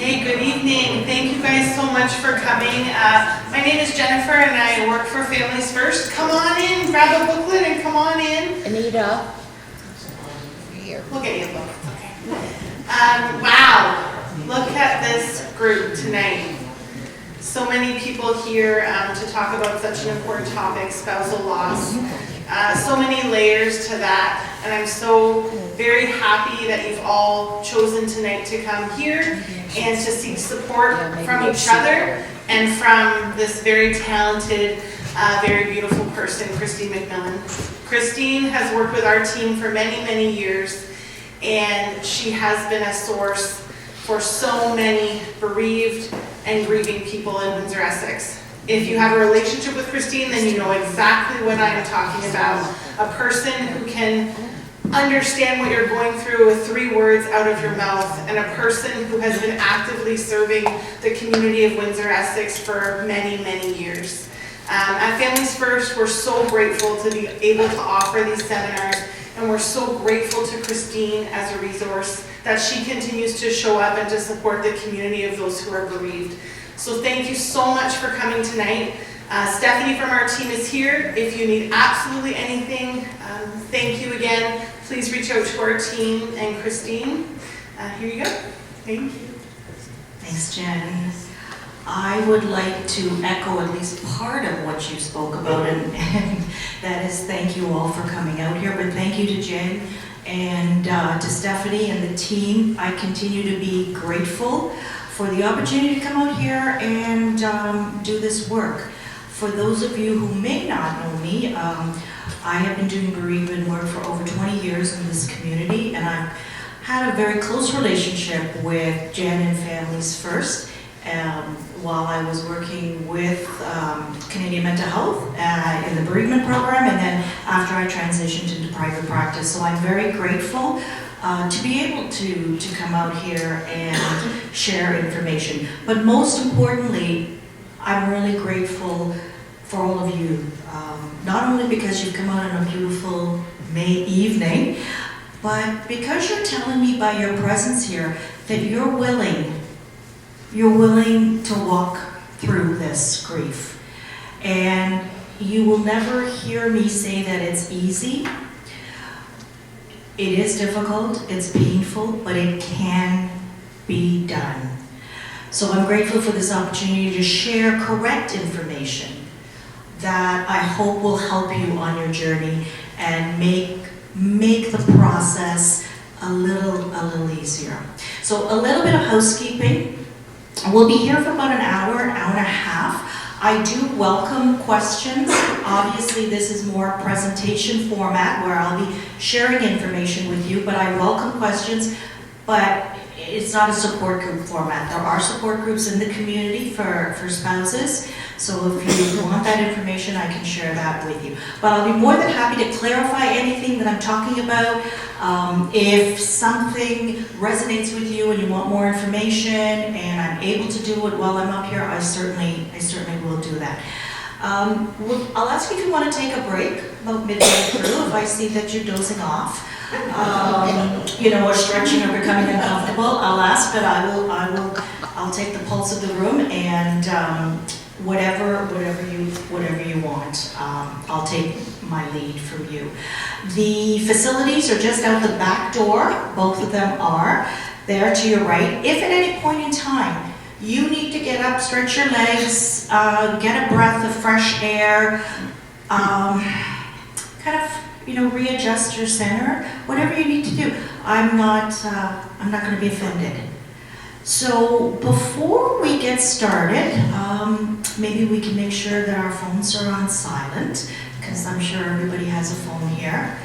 Hey, good evening. Thank you guys so much for coming. My name is Jennifer and I work for Families First. Come on in, grab a booklet and come on in. Anita. Here. We'll get you a book. Okay. Wow. Look at this group tonight. So many people here to talk about such an important topic, spousal loss. So many layers to that, and I'm so very happy that you've all chosen tonight to come here and to seek support from each other and from this very talented, very beautiful person, Christine McMillan. Christine has worked with our team for many, many years, and she has been a source for so many bereaved and grieving people in Windsor, Essex. If you have a relationship with Christine, then you know exactly what I'm talking about. A person who can understand what you're going through with 3 words out of your mouth, and a person who has been actively serving the community of Windsor, Essex for many, many years. At Families First, we're so grateful to be able to offer these seminars, and we're so grateful to Christine as a resource that she continues to show up and to support the community of those who are bereaved. So thank you so much for coming tonight. Stephanie from our team is here. If you need absolutely anything, thank you again. Please reach out to our team and Christine. Here you go. Thank you. Thanks, Jen. I would like to echo at least part of what you spoke about, and that is thank you all for coming out here, but thank you to Jen and to Stephanie and the team. I continue to be grateful for the opportunity to come out here and do this work. For those of you who may not know me, I have been doing bereavement work for over 20 years in this community, and I've had a very close relationship with Jen and Families First while I was working with Canadian Mental Health in the bereavement program, and then after I transitioned into private practice. So I'm very grateful to be able to come out here and share information. But most importantly, I'm really grateful for all of you, not only because you've come out on a beautiful May evening, but because you're telling me by your presence here that you're willing to walk through this grief. And you will never hear me say that it's easy. It is difficult, it's painful, but it can be done. So I'm grateful for this opportunity to share correct information that I hope will help you on your journey and make the process a little easier. So a little bit of housekeeping. We'll be here for about an hour and a half. I do welcome questions. Obviously, this is more presentation format where I'll be sharing information with you, but I welcome questions, but it's not a support group format. There are support groups in the community for spouses, so if you want that information, I can share that with you. But I'll be more than happy to clarify anything that I'm talking about. If something resonates with you and you want more information and I'm able to do it while I'm up here, I certainly will do that. I'll ask you if you want to take a break about midway through if I see that you're dozing off. Or stretching or becoming uncomfortable, I'll ask, but I'll take the pulse of the room and whatever you want, I'll take my lead from you. The facilities are just out the back door. Both of them are there to your right. If at any point in time you need to get up, stretch your legs, get a breath of fresh air, readjust your center, whatever you need to do. I'm not going to be offended. So before we get started, maybe we can make sure that our phones are on silent, because I'm sure everybody has a phone here,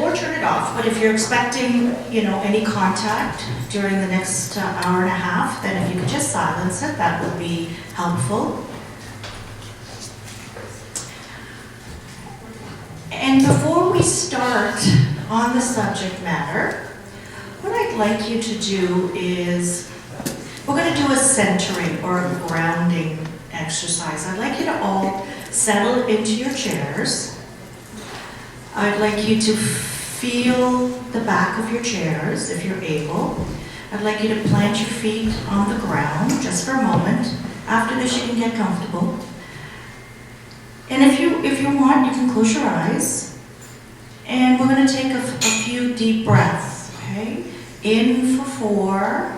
or turn it off. But if you're expecting, any contact during the next hour and a half, then if you could just silence it, that would be helpful. And before we start on the subject matter, what I'd like you to do is, we're going to do a centering or a grounding exercise. I'd like you to all settle into your chairs. I'd like you to feel the back of your chairs, if you're able. I'd like you to plant your feet on the ground just for a moment. After this, you can get comfortable. And if you want, you can close your eyes. And we're going to take a few deep breaths, okay? In for 4,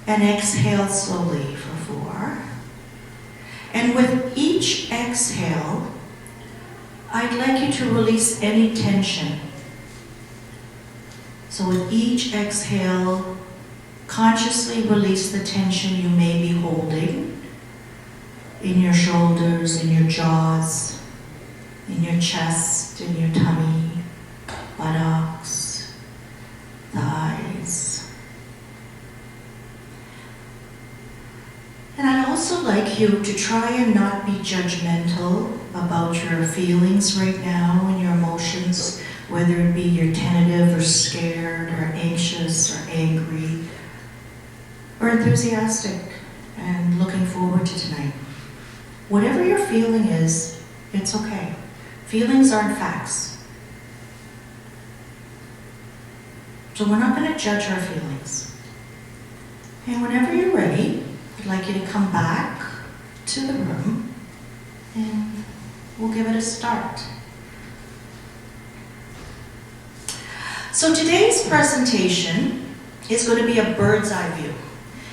and exhale slowly for 4. And with each exhale, I'd like you to release any tension. So with each exhale, consciously release the tension you may be holding in your shoulders, in your jaws, in your chest, in your tummy, buttocks, thighs. And I'd also like you to try and not be judgmental about your feelings right now and your emotions, whether it be you're tentative or scared or anxious or angry or enthusiastic and looking forward to tonight. Whatever your feeling is, it's okay. Feelings aren't facts. So we're not going to judge our feelings. And whenever you're ready, I'd like you to come back to the room and we'll give it a start. So today's presentation is going to be a bird's eye view.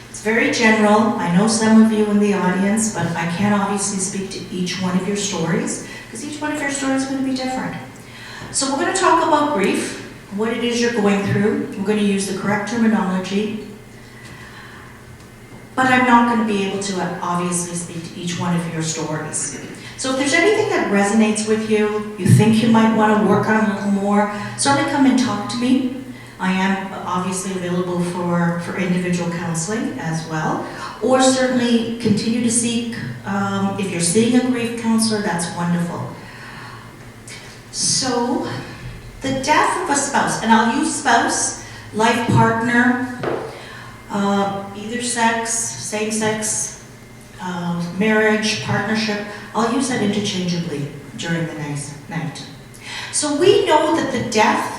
It's very general. I know some of you in the audience, but I can't obviously speak to each one of your stories because each one of your stories is going to be different. So we're going to talk about grief, what it is you're going through. We're going to use the correct terminology. But I'm not going to be able to obviously speak to each one of your stories. So if there's anything that resonates with you, you think you might want to work on a little more, certainly come and talk to me. I am obviously available for individual counseling as well. Or certainly continue to seek, if you're seeing a grief counselor, that's wonderful. So, the death of a spouse, and I'll use spouse, life partner, either sex, same sex, marriage, partnership, I'll use that interchangeably during the night. So we know that the death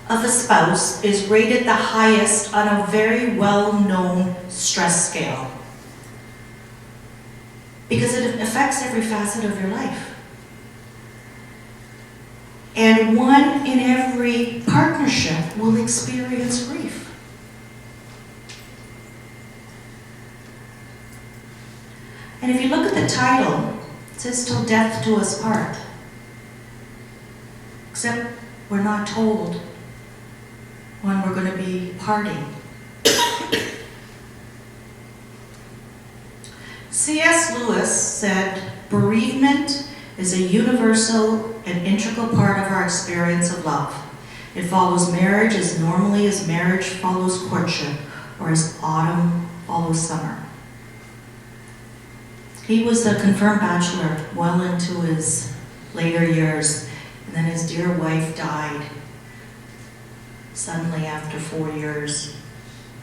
of a spouse is rated the highest on a very well-known stress scale because it affects every facet of your life. And 1 in every partnership will experience grief. And if you look at the title, it says "Till Death Do Us Part." Except we're not told when we're going to be parting. C.S. Lewis said, "Bereavement is a universal and integral part of our experience of love. It follows marriage as normally as marriage follows courtship, or as autumn follows summer." He was a confirmed bachelor well into his later years, and then his dear wife died suddenly after 4 years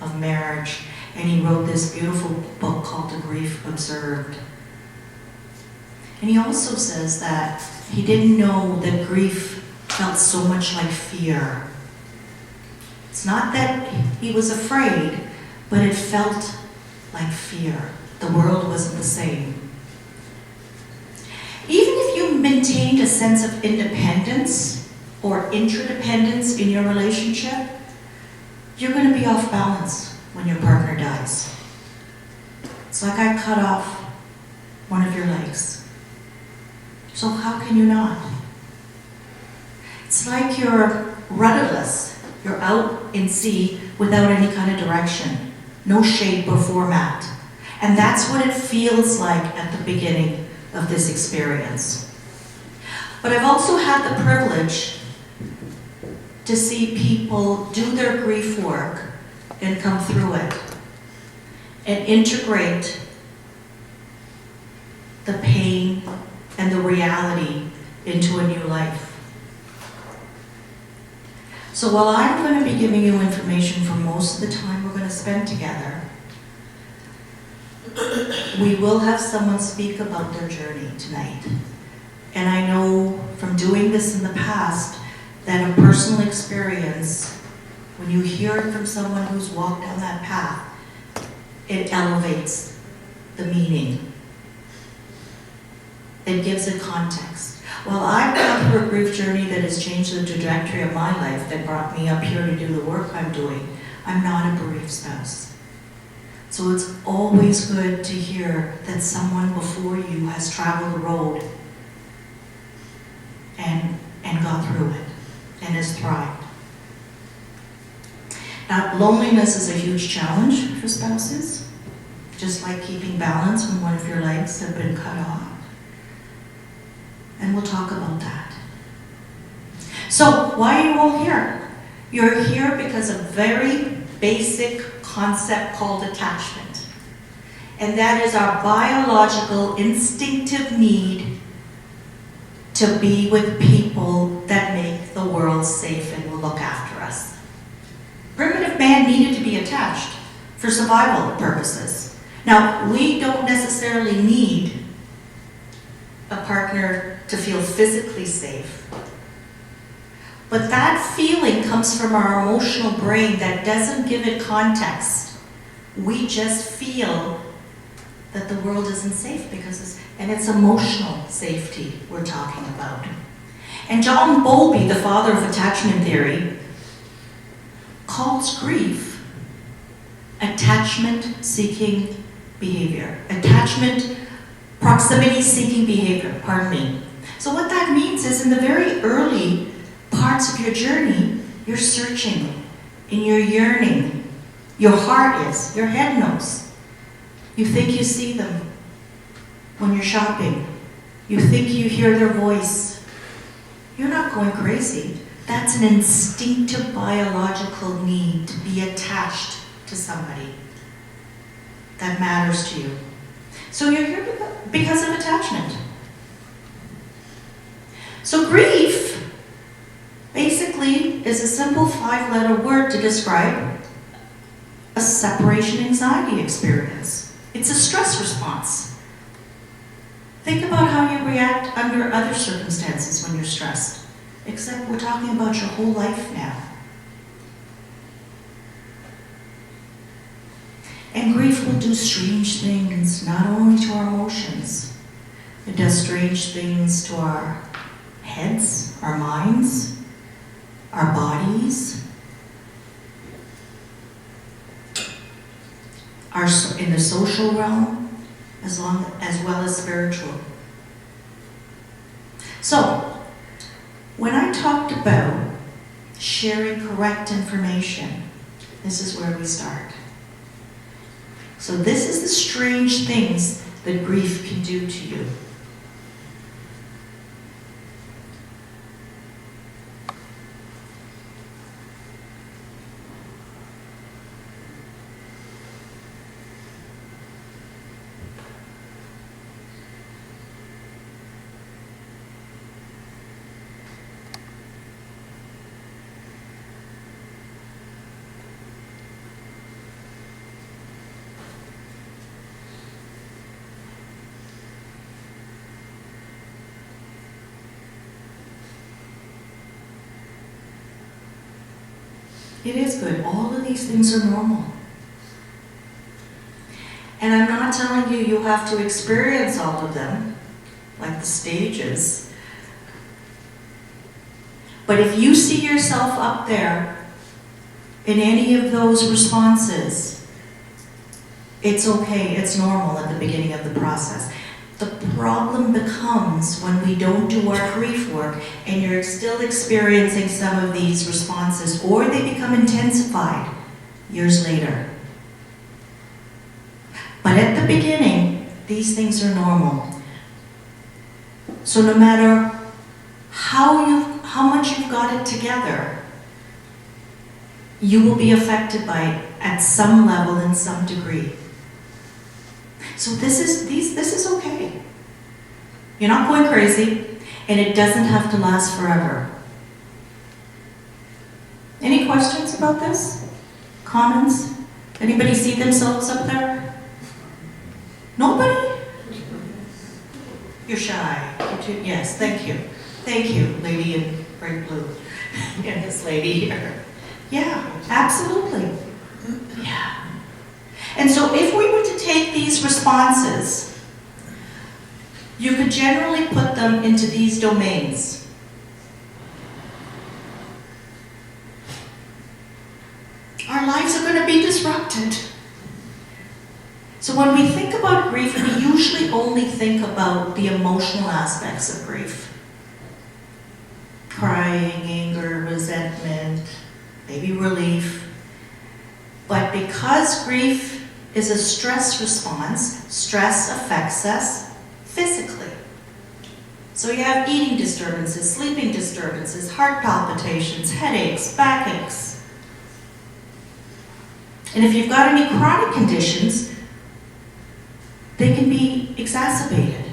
of marriage, and he wrote this beautiful book called The Grief Observed. And he also says that he didn't know that grief felt so much like fear. It's not that he was afraid, but it felt like fear. The world wasn't the same. Even if you maintained a sense of independence or interdependence in your relationship, you're going to be off balance when your partner dies. It's like I cut off one of your legs. So how can you not? It's like you're rudderless. You're out in sea without any kind of direction, no shape or format. And that's what it feels like at the beginning of this experience. But I've also had the privilege to see people do their grief work and come through it and integrate the pain and the reality into a new life. So while I'm going to be giving you information for most of the time we're going to spend together, we will have someone speak about their journey tonight. And I know from doing this in the past that a personal experience when you hear it from someone who's walked down that path, it elevates the meaning. It gives it context. Well, I've gone through a grief journey that has changed the trajectory of my life, that brought me up here to do the work I'm doing. I'm not a bereaved spouse. So it's always good to hear that someone before you has traveled the road and got through it and has thrived. Now, loneliness is a huge challenge for spouses, just like keeping balance when one of your legs have been cut off. And we'll talk about that. So, why are you all here? You're here because of a very basic concept called attachment. And that is our biological, instinctive need to be with people that make the world safe and will look after us. Primitive man needed to be attached for survival purposes. Now, we don't necessarily need a partner to feel physically safe. But that feeling comes from our emotional brain that doesn't give it context. We just feel that the world isn't safe because it's emotional safety we're talking about. And John Bowlby, the father of attachment theory, calls grief attachment-seeking behavior. Proximity-seeking behavior, pardon me. So what that means is in the very early parts of your journey, you're searching and you're yearning. Your heart is, your head knows. You think you see them when you're shopping. You think you hear their voice. You're not going crazy. That's an instinctive biological need to be attached to somebody that matters to you. So you're here because of attachment. So grief basically is a simple 5-letter word to describe a separation anxiety experience. It's a stress response. Think about how you react under other circumstances when you're stressed. Except we're talking about your whole life now. And grief will do strange things, not only to our emotions. It does strange things to our heads, our minds, our bodies, in the social realm, as well as spiritual. So, when I talked about sharing correct information, this is where we start. So this is the strange things that grief can do to you. It is good. All of these things are normal. And I'm not telling you have to experience all of them, like the stages. But if you see yourself up there in any of those responses, it's okay, it's normal at the beginning of the process. The problem becomes when we don't do our grief work and you're still experiencing some of these responses, or they become intensified years later. But at the beginning, these things are normal. So no matter how much you've got it together, you will be affected by it at some level in some degree. So this is okay. You're not going crazy, and it doesn't have to last forever. Any questions about this? Comments? Anybody see themselves up there? Nobody? You're shy. Yes, thank you. Thank you, lady in bright blue. And this lady here. Yeah, absolutely. Yeah. And so if we were to take these responses, you could generally put them into these domains. Our lives are going to be disrupted. So when we think about grief, we usually only think about the emotional aspects of grief. Crying, anger, resentment, maybe relief. But because grief is a stress response, stress affects us physically. So you have eating disturbances, sleeping disturbances, heart palpitations, headaches, backaches. And if you've got any chronic conditions, they can be exacerbated.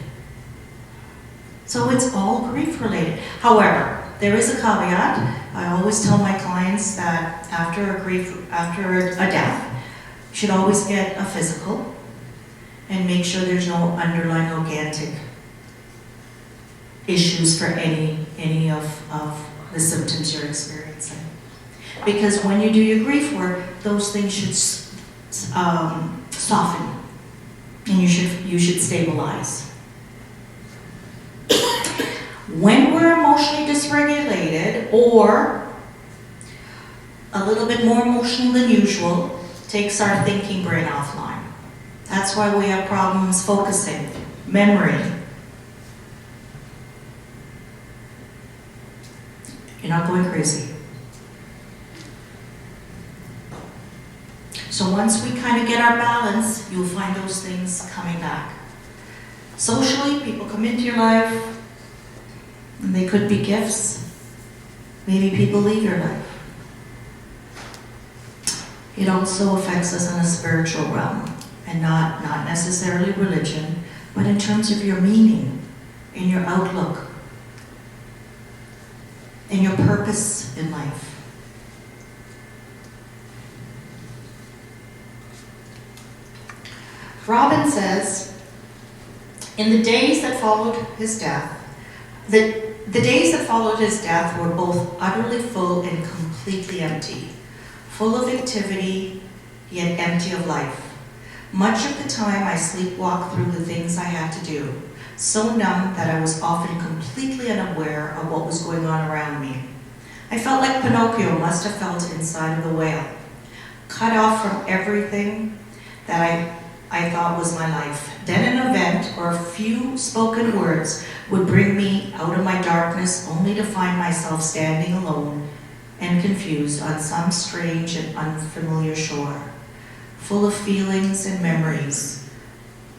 So it's all grief related. However, there is a caveat. I always tell my clients that after a death, you should always get a physical and make sure there's no underlying organic issues for any of the symptoms you're experiencing. Because when you do your grief work, those things should soften, and you should stabilize. When we're emotionally dysregulated or a little bit more emotional than usual, takes our thinking brain offline. That's why we have problems focusing, memory. You're not going crazy. So once we kind of get our balance, you'll find those things coming back. Socially, people come into your life, and they could be gifts. Maybe people leave your life. It also affects us in a spiritual realm, and not necessarily religion, but in terms of your meaning, in your outlook, in your purpose in life. Robin says, in the days that followed his death, the days that followed his death were both utterly full and completely empty, full of activity, yet empty of life. Much of the time I sleepwalked through the things I had to do, so numb that I was often completely unaware of what was going on around me. I felt like Pinocchio must have felt inside of the whale, cut off from everything that I thought was my life. Then an event or a few spoken words would bring me out of my darkness, only to find myself standing alone and confused on some strange and unfamiliar shore, full of feelings and memories,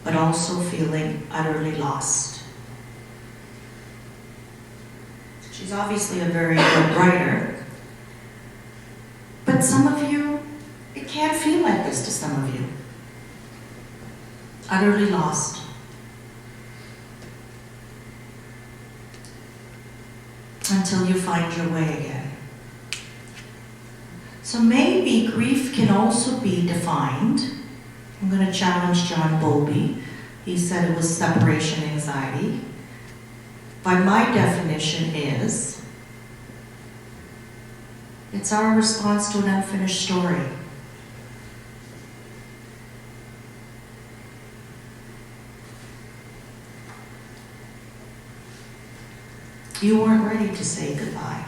but also feeling utterly lost. She's obviously a very good writer, but some of you, it can't feel like this to some of you. Utterly lost. Until you find your way again. So maybe grief can also be defined. I'm going to challenge John Bowlby. He said it was separation anxiety. But my definition is, it's our response to an unfinished story. You weren't ready to say goodbye.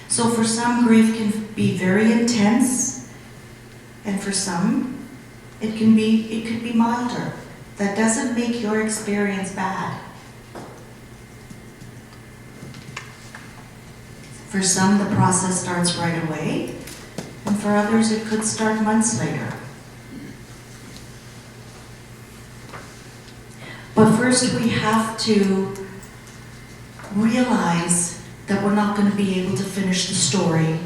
So for some, grief can be very intense, and for some, it could be milder. That doesn't make your experience bad. For some, the process starts right away, and for others, it could start months later. But first we have to realize that we're not going to be able to finish the story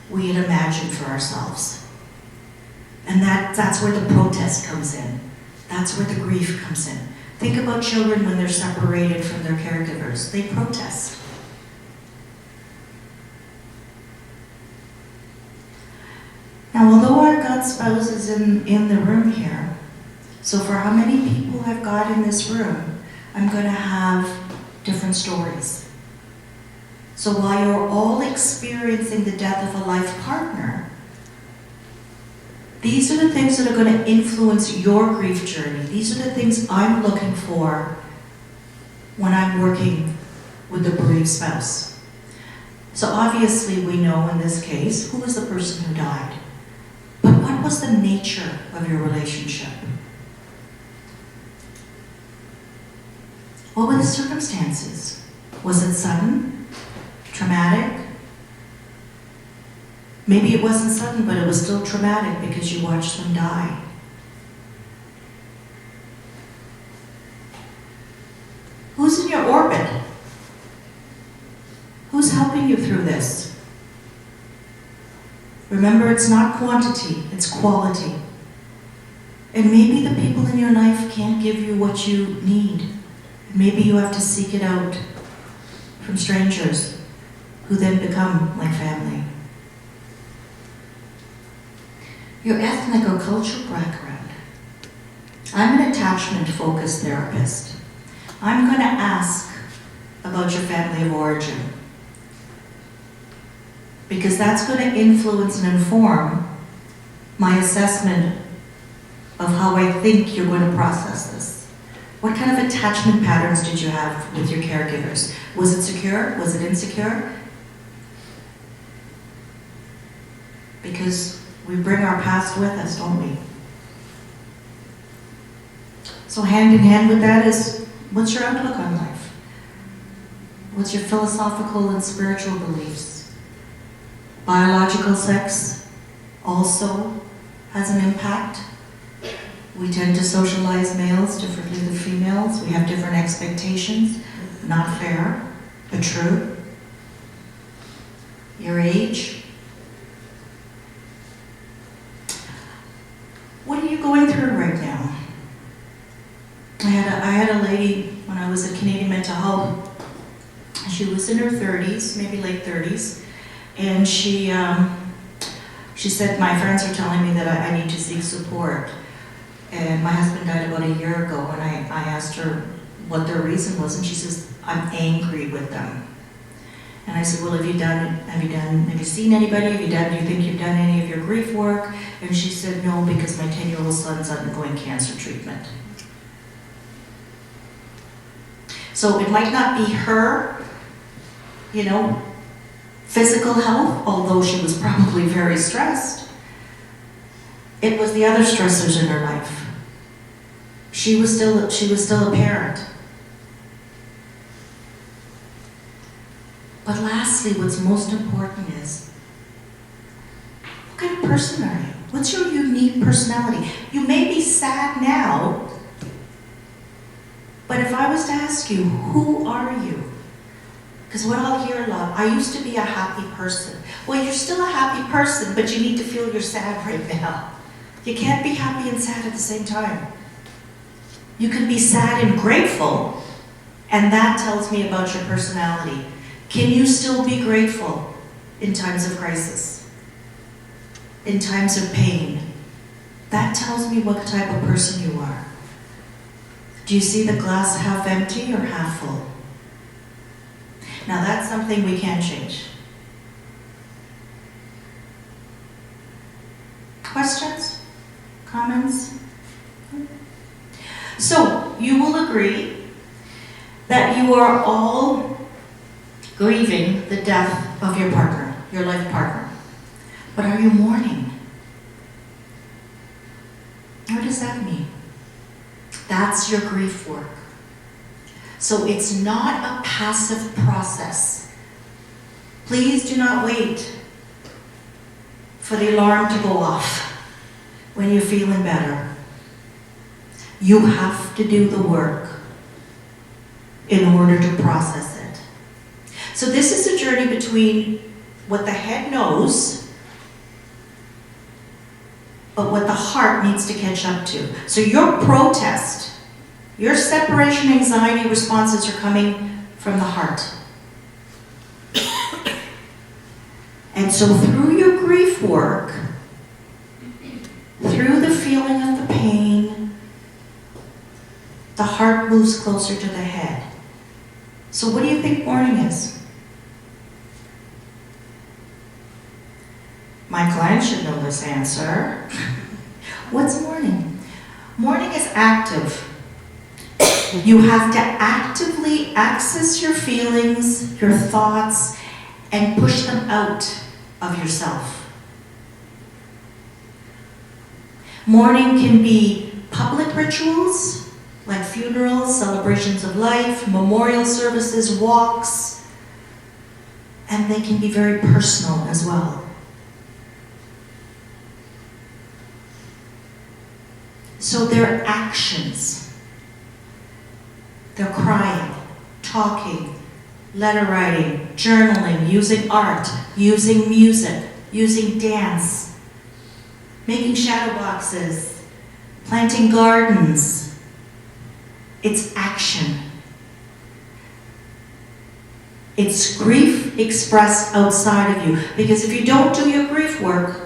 we had imagined for ourselves. And that's where the protest comes in. That's where the grief comes in. Think about children when they're separated from their caregivers. They protest. Now, although I've got spouses in the room here, so for how many people I've got in this room, I'm going to have different stories. So while you're all experiencing the death of a life partner, these are the things that are going to influence your grief journey. These are the things I'm looking for when I'm working with the bereaved spouse. So obviously we know in this case who was the person who died. But what was the nature of your relationship? What were the circumstances? Was it sudden? Traumatic? Maybe it wasn't sudden, but it was still traumatic because you watched them die. Who's in your orbit? Who's helping you through this? Remember, it's not quantity, it's quality. And maybe the people in your life can't give you what you need. Maybe you have to seek it out from strangers who then become like family. Your ethnic or cultural background. I'm an attachment-focused therapist. I'm going to ask about your family of origin, because that's going to influence and inform my assessment of how I think you're going to process this. What kind of attachment patterns did you have with your caregivers? Was it secure? Was it insecure? Because we bring our past with us, don't we? So hand in hand with that is, what's your outlook on life? What's your philosophical and spiritual beliefs? Biological sex also has an impact. We tend to socialize males differently than females. We have different expectations. Not fair, but true. Your age. What are you going through right now? I had a lady when I was at Canadian Mental Health. She was in her 30s, maybe late 30s, and she said, my friends are telling me that I need to seek support. And my husband died about a year ago, and I asked her what their reason was, and she says, I'm angry with them. And I said, well, have you seen anybody? Do you think you've done any of your grief work? And she said, no, because my 10-year-old son's undergoing cancer treatment. So it might not be her, physical health, although she was probably very stressed. It was the other stressors in her life. She was still a parent. But lastly, what's most important is, what kind of person are you? What's your unique personality? You may be sad now, but if I was to ask you, who are you? Because what I'll hear a lot, I used to be a happy person. Well, you're still a happy person, but you need to feel you're sad right now. You can't be happy and sad at the same time. You can be sad and grateful, and that tells me about your personality. Can you still be grateful in times of crisis? In times of pain? That tells me what type of person you are. Do you see the glass half empty or half full? Now that's something we can't change. Questions? Comments? So, you will agree that you are all grieving the death of your partner, your life partner. But are you mourning? What does that mean? That's your grief work. So it's not a passive process. Please do not wait for the alarm to go off when you're feeling better. You have to do the work in order to process it. So this is a journey between what the head knows, but what the heart needs to catch up to. So your protest, your separation anxiety responses are coming from the heart. And so through your grief work, through the feeling of the pain, the heart moves closer to the head. So what do you think mourning is? My client should know this answer. What's mourning? Mourning is active. You have to actively access your feelings, your thoughts, and push them out of yourself. Mourning can be public rituals, like funerals, celebrations of life, memorial services, walks, and they can be very personal as well. So they're actions. They're crying, talking, letter writing, journaling, using art, using music, using dance, making shadow boxes, planting gardens. It's action. It's grief expressed outside of you. Because if you don't do your grief work,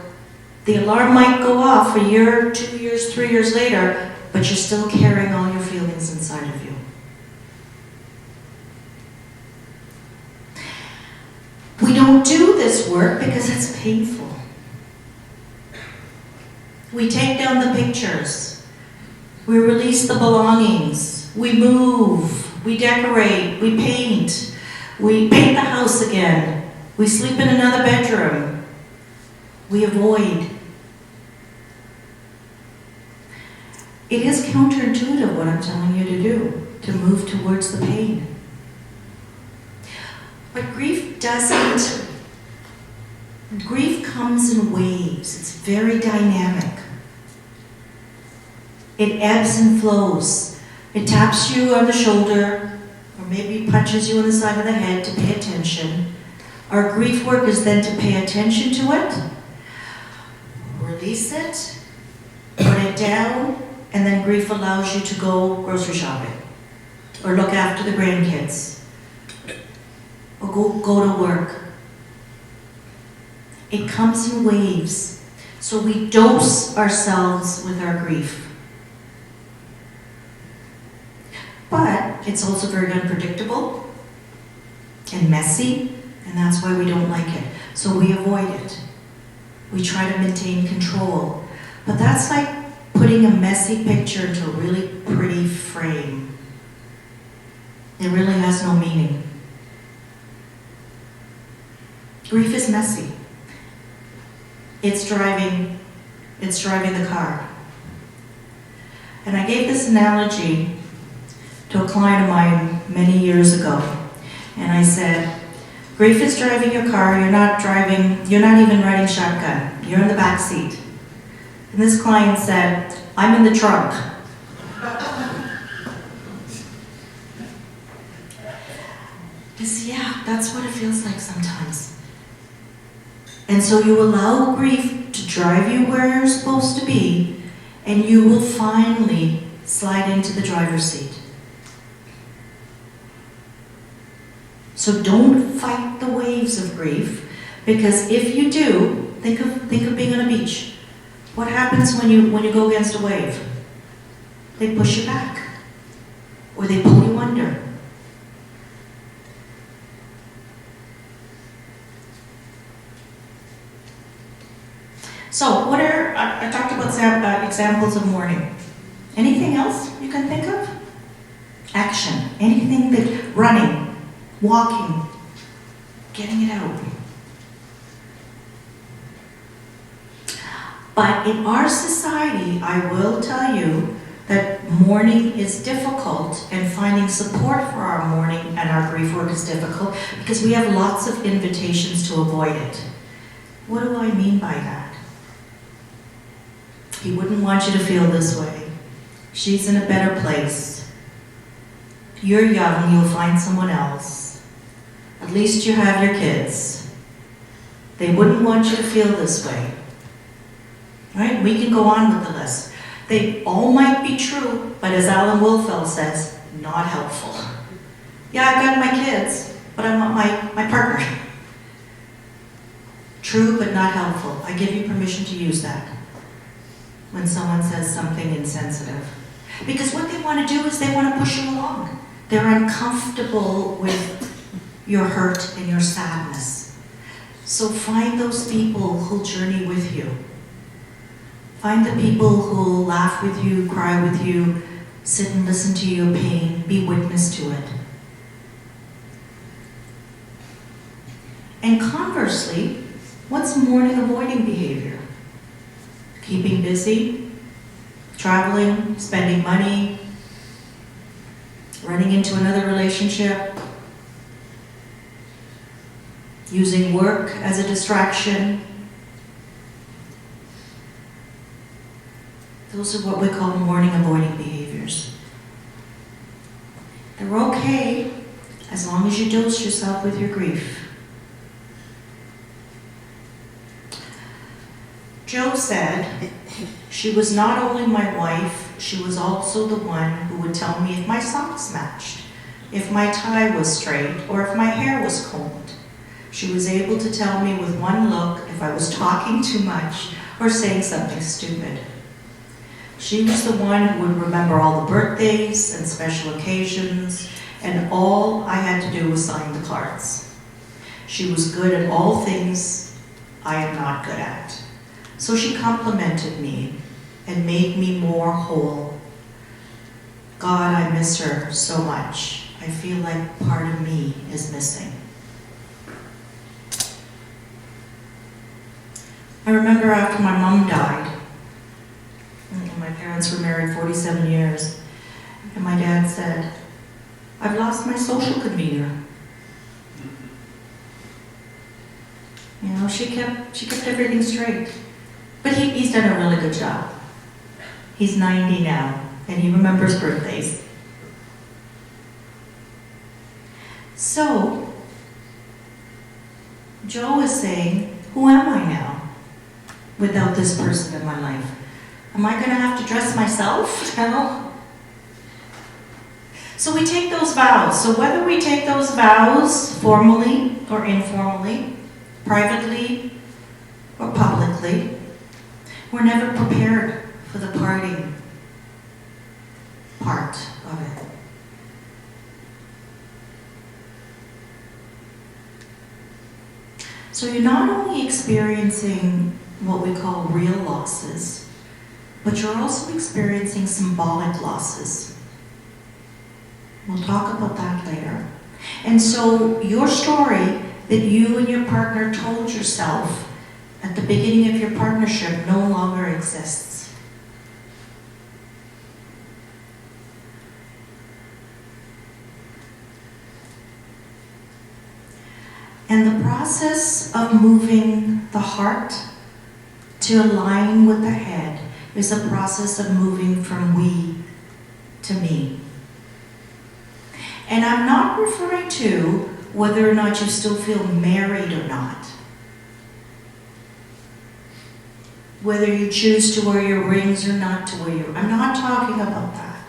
the alarm might go off a year, 2 years, 3 years later, but you're still carrying all your feelings inside of you. We don't do this work because it's painful. We take down the pictures. We release the belongings. We move. We decorate. We paint. We paint the house again. We sleep in another bedroom. We avoid. It is counterintuitive what I'm telling you to do, to move towards the pain. But grief doesn't. Grief comes in waves. It's very dynamic. It ebbs and flows. It taps you on the shoulder, or maybe punches you on the side of the head to pay attention. Our grief work is then to pay attention to it, release it, put it down, and then grief allows you to go grocery shopping, or look after the grandkids, or go to work. It comes in waves. So we dose ourselves with our grief. But it's also very unpredictable and messy, and that's why we don't like it. So we avoid it. We try to maintain control. But that's like putting a messy picture into a really pretty frame. It really has no meaning. Grief is messy. It's driving the car. And I gave this analogy to a client of mine many years ago. And I said, grief is driving your car, you're not even riding shotgun, you're in the back seat. And this client said, I'm in the trunk. Yeah, that's what it feels like sometimes. And so you allow grief to drive you where you're supposed to be, and you will finally slide into the driver's seat. So don't fight the waves of grief, because if you do, think of being on a beach. What happens when you go against a wave? They push you back, or they pull you under. So I talked about examples of mourning. Anything else you can think of? Action. Anything that, running, walking, getting it out. But in our society, I will tell you that mourning is difficult, and finding support for our mourning and our grief work is difficult because we have lots of invitations to avoid it. What do I mean by that? He wouldn't want you to feel this way. She's in a better place. You're young, you'll find someone else. At least you have your kids. They wouldn't want you to feel this way. Right? We can go on with the list. They all might be true, but as Alan Wolfeld says, not helpful. Yeah, I've got my kids, but I want my partner. True, but not helpful. I give you permission to use that when someone says something insensitive. Because what they want to do is they want to push you along. They're uncomfortable with your hurt and your sadness. So find those people who'll journey with you. Find the people who'll laugh with you, cry with you, sit and listen to your pain, be witness to it. And conversely, what's mourning avoiding behavior? Keeping busy, traveling, spending money, running into another relationship, using work as a distraction. Those are what we call mourning avoiding behaviors. They're okay as long as you dose yourself with your grief. Jo said she was not only my wife, she was also the one who would tell me if my socks matched, if my tie was straight, or if my hair was combed. She was able to tell me with one look if I was talking too much or saying something stupid. She was the one who would remember all the birthdays and special occasions, and all I had to do was sign the cards. She was good at all things I am not good at. So she complimented me and made me more whole. God, I miss her so much. I feel like part of me is missing. I remember after my mom died, and my parents were married 47 years, and my dad said, I've lost my social convener. You know, she kept everything straight. But he's done a really good job. He's 90 now, and he remembers birthdays. So, Jo is saying, who am I now without this person in my life? Am I going to have to dress myself now? So we take those vows. So whether we take those vows formally or informally, privately or publicly, we're never prepared for the parting part of it. So you're not only experiencing what we call real losses, but you're also experiencing symbolic losses. We'll talk about that later. And so your story that you and your partner told yourself at the beginning of your partnership no longer exists. And the process of moving the heart to align with the head is a process of moving from we to me. And I'm not referring to whether or not you still feel married or not. Whether you choose to wear your rings or not to wear your... I'm not talking about that.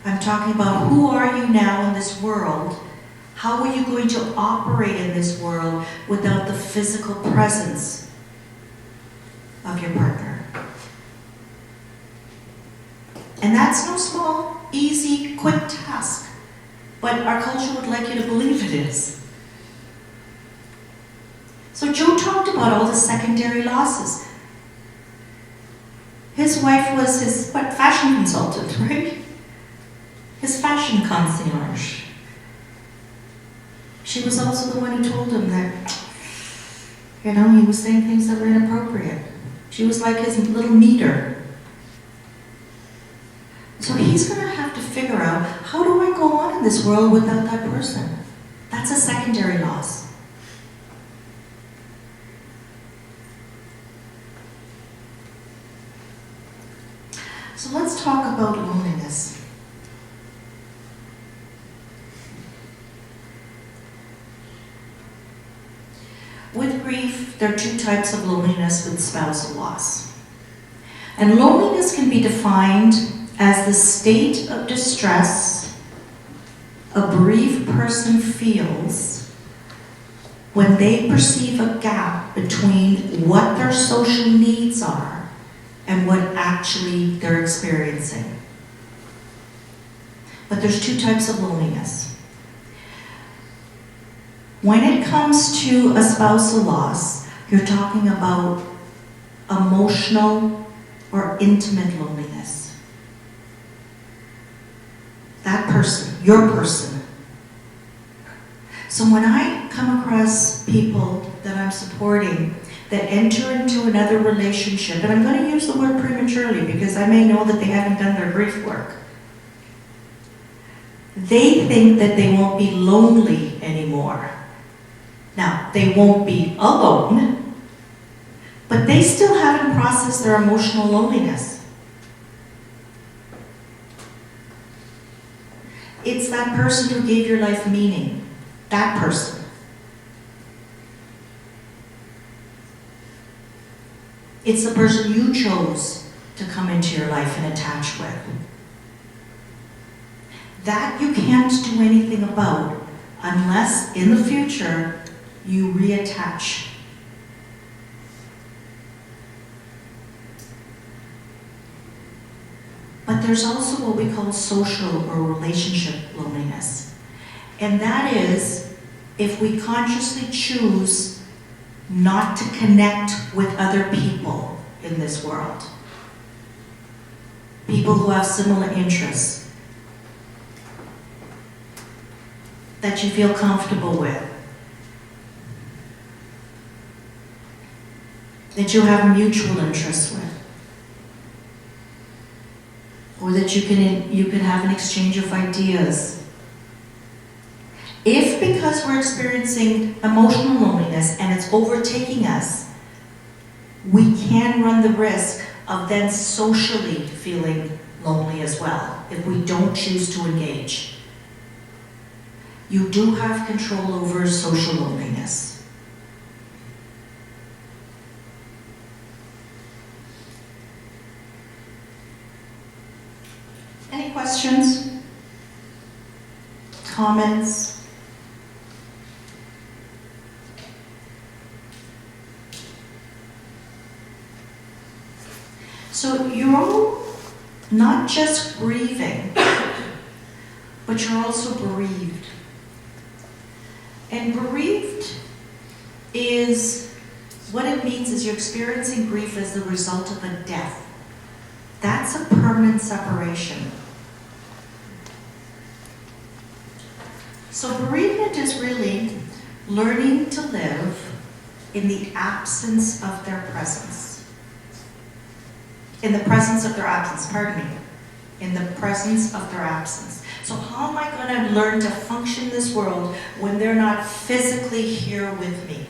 I'm talking about who are you now in this world? How are you going to operate in this world without the physical presence of your partner? And that's no small, easy, quick task. But our culture would like you to believe it is. So Jo talked about all the secondary losses. His wife was his fashion consultant, right? His fashion concierge. She was also the one who told him that, you know, he was saying things that were inappropriate. She was like his little meter. So he's going to have to figure out, how do I go on in this world without that person? That's a secondary loss. So let's talk about loneliness. With grief, there are two types of loneliness with spousal loss. And loneliness can be defined as the state of distress a bereaved person feels when they perceive a gap between what their social needs are and what actually they're experiencing. But there's two types of loneliness. When it comes to a spousal loss, you're talking about emotional or intimate loneliness. That person, your person. So when I come across people that I'm supporting that enter into another relationship, and I'm going to use the word prematurely because I may know that they haven't done their grief work. They think that they won't be lonely anymore. Now, they won't be alone, but they still haven't processed their emotional loneliness. It's that person who gave your life meaning. That person. It's the person you chose to come into your life and attach with. That you can't do anything about unless in the future you reattach. But there's also what we call social or relationship loneliness. And that is if we consciously choose not to connect with other people in this world. People who have similar interests that you feel comfortable with, that you have mutual interests with, or that you can have an exchange of ideas. If because we're experiencing emotional loneliness and it's overtaking us, we can run the risk of then socially feeling lonely as well if we don't choose to engage. You do have control over social loneliness. Any questions? Comments? So you're all not just grieving, but you're also bereaved. And bereaved is, what it means is you're experiencing grief as the result of a death. That's a permanent separation. So bereavement is really learning to live in the absence of their presence. In the presence of their absence, pardon me. In the presence of their absence. So how am I going to learn to function in this world when they're not physically here with me?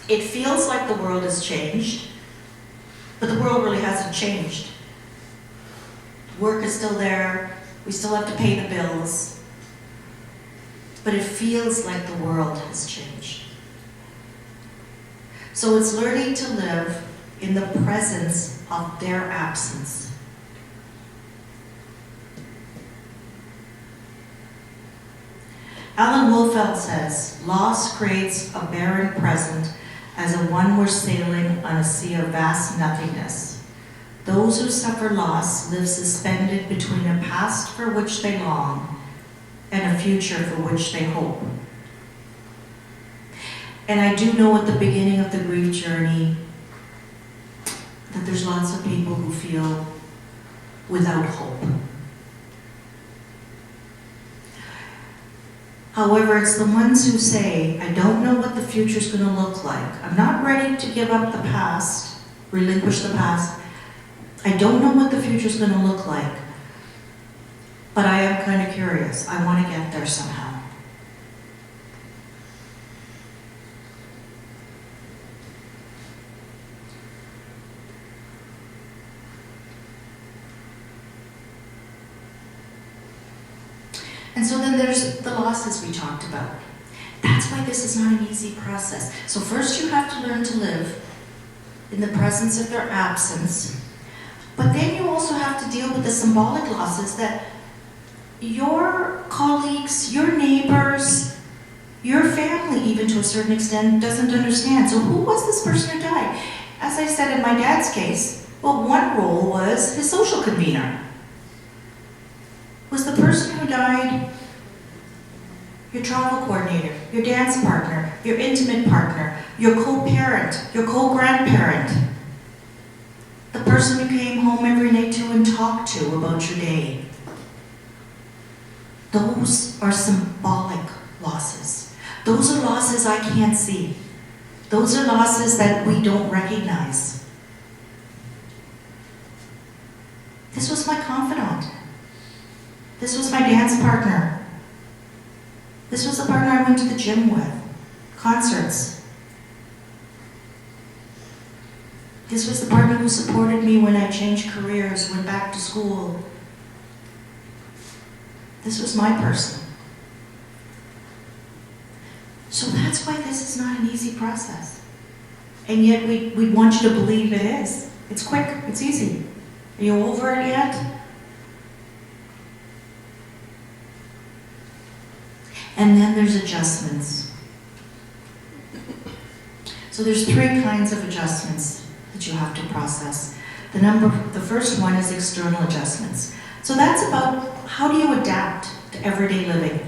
It feels like the world has changed, but the world really hasn't changed. Work is still there, we still have to pay the bills, but it feels like the world has changed. So it's learning to live in the presence of their absence. Alan Wolfeld says, loss creates a barren present as a one were sailing on a sea of vast nothingness. Those who suffer loss live suspended between a past for which they long and a future for which they hope. And I do know at the beginning of the grief journey that there's lots of people who feel without hope. However, it's the ones who say, I don't know what the future's going to look like. I'm not ready to give up the past, relinquish the past. I don't know what the future's going to look like. But I am kind of curious. I want to get there somehow. And so then there's the losses we talked about. That's why this is not an easy process. So first you have to learn to live in the presence of their absence, but then you also have to deal with the symbolic losses that your colleagues, your neighbors, your family even to a certain extent doesn't understand. So who was this person who died? As I said in my dad's case, well, one role was his social convener. Was the person who died your travel coordinator, your dance partner, your intimate partner, your co-parent, your co-grandparent, the person you came home every night to and talked to about your day. Those are symbolic losses. Those are losses I can't see. Those are losses that we don't recognize. This was my confidant. This was my dance partner. This was the partner I went to the gym with, concerts. This was the partner who supported me when I changed careers, went back to school. This was my person. So that's why this is not an easy process. And yet we want you to believe it is. It's quick, it's easy. Are you over it yet? And then there's adjustments. So there's 3 kinds of adjustments that you have to process. The first one is external adjustments. So that's about how do you adapt to everyday living.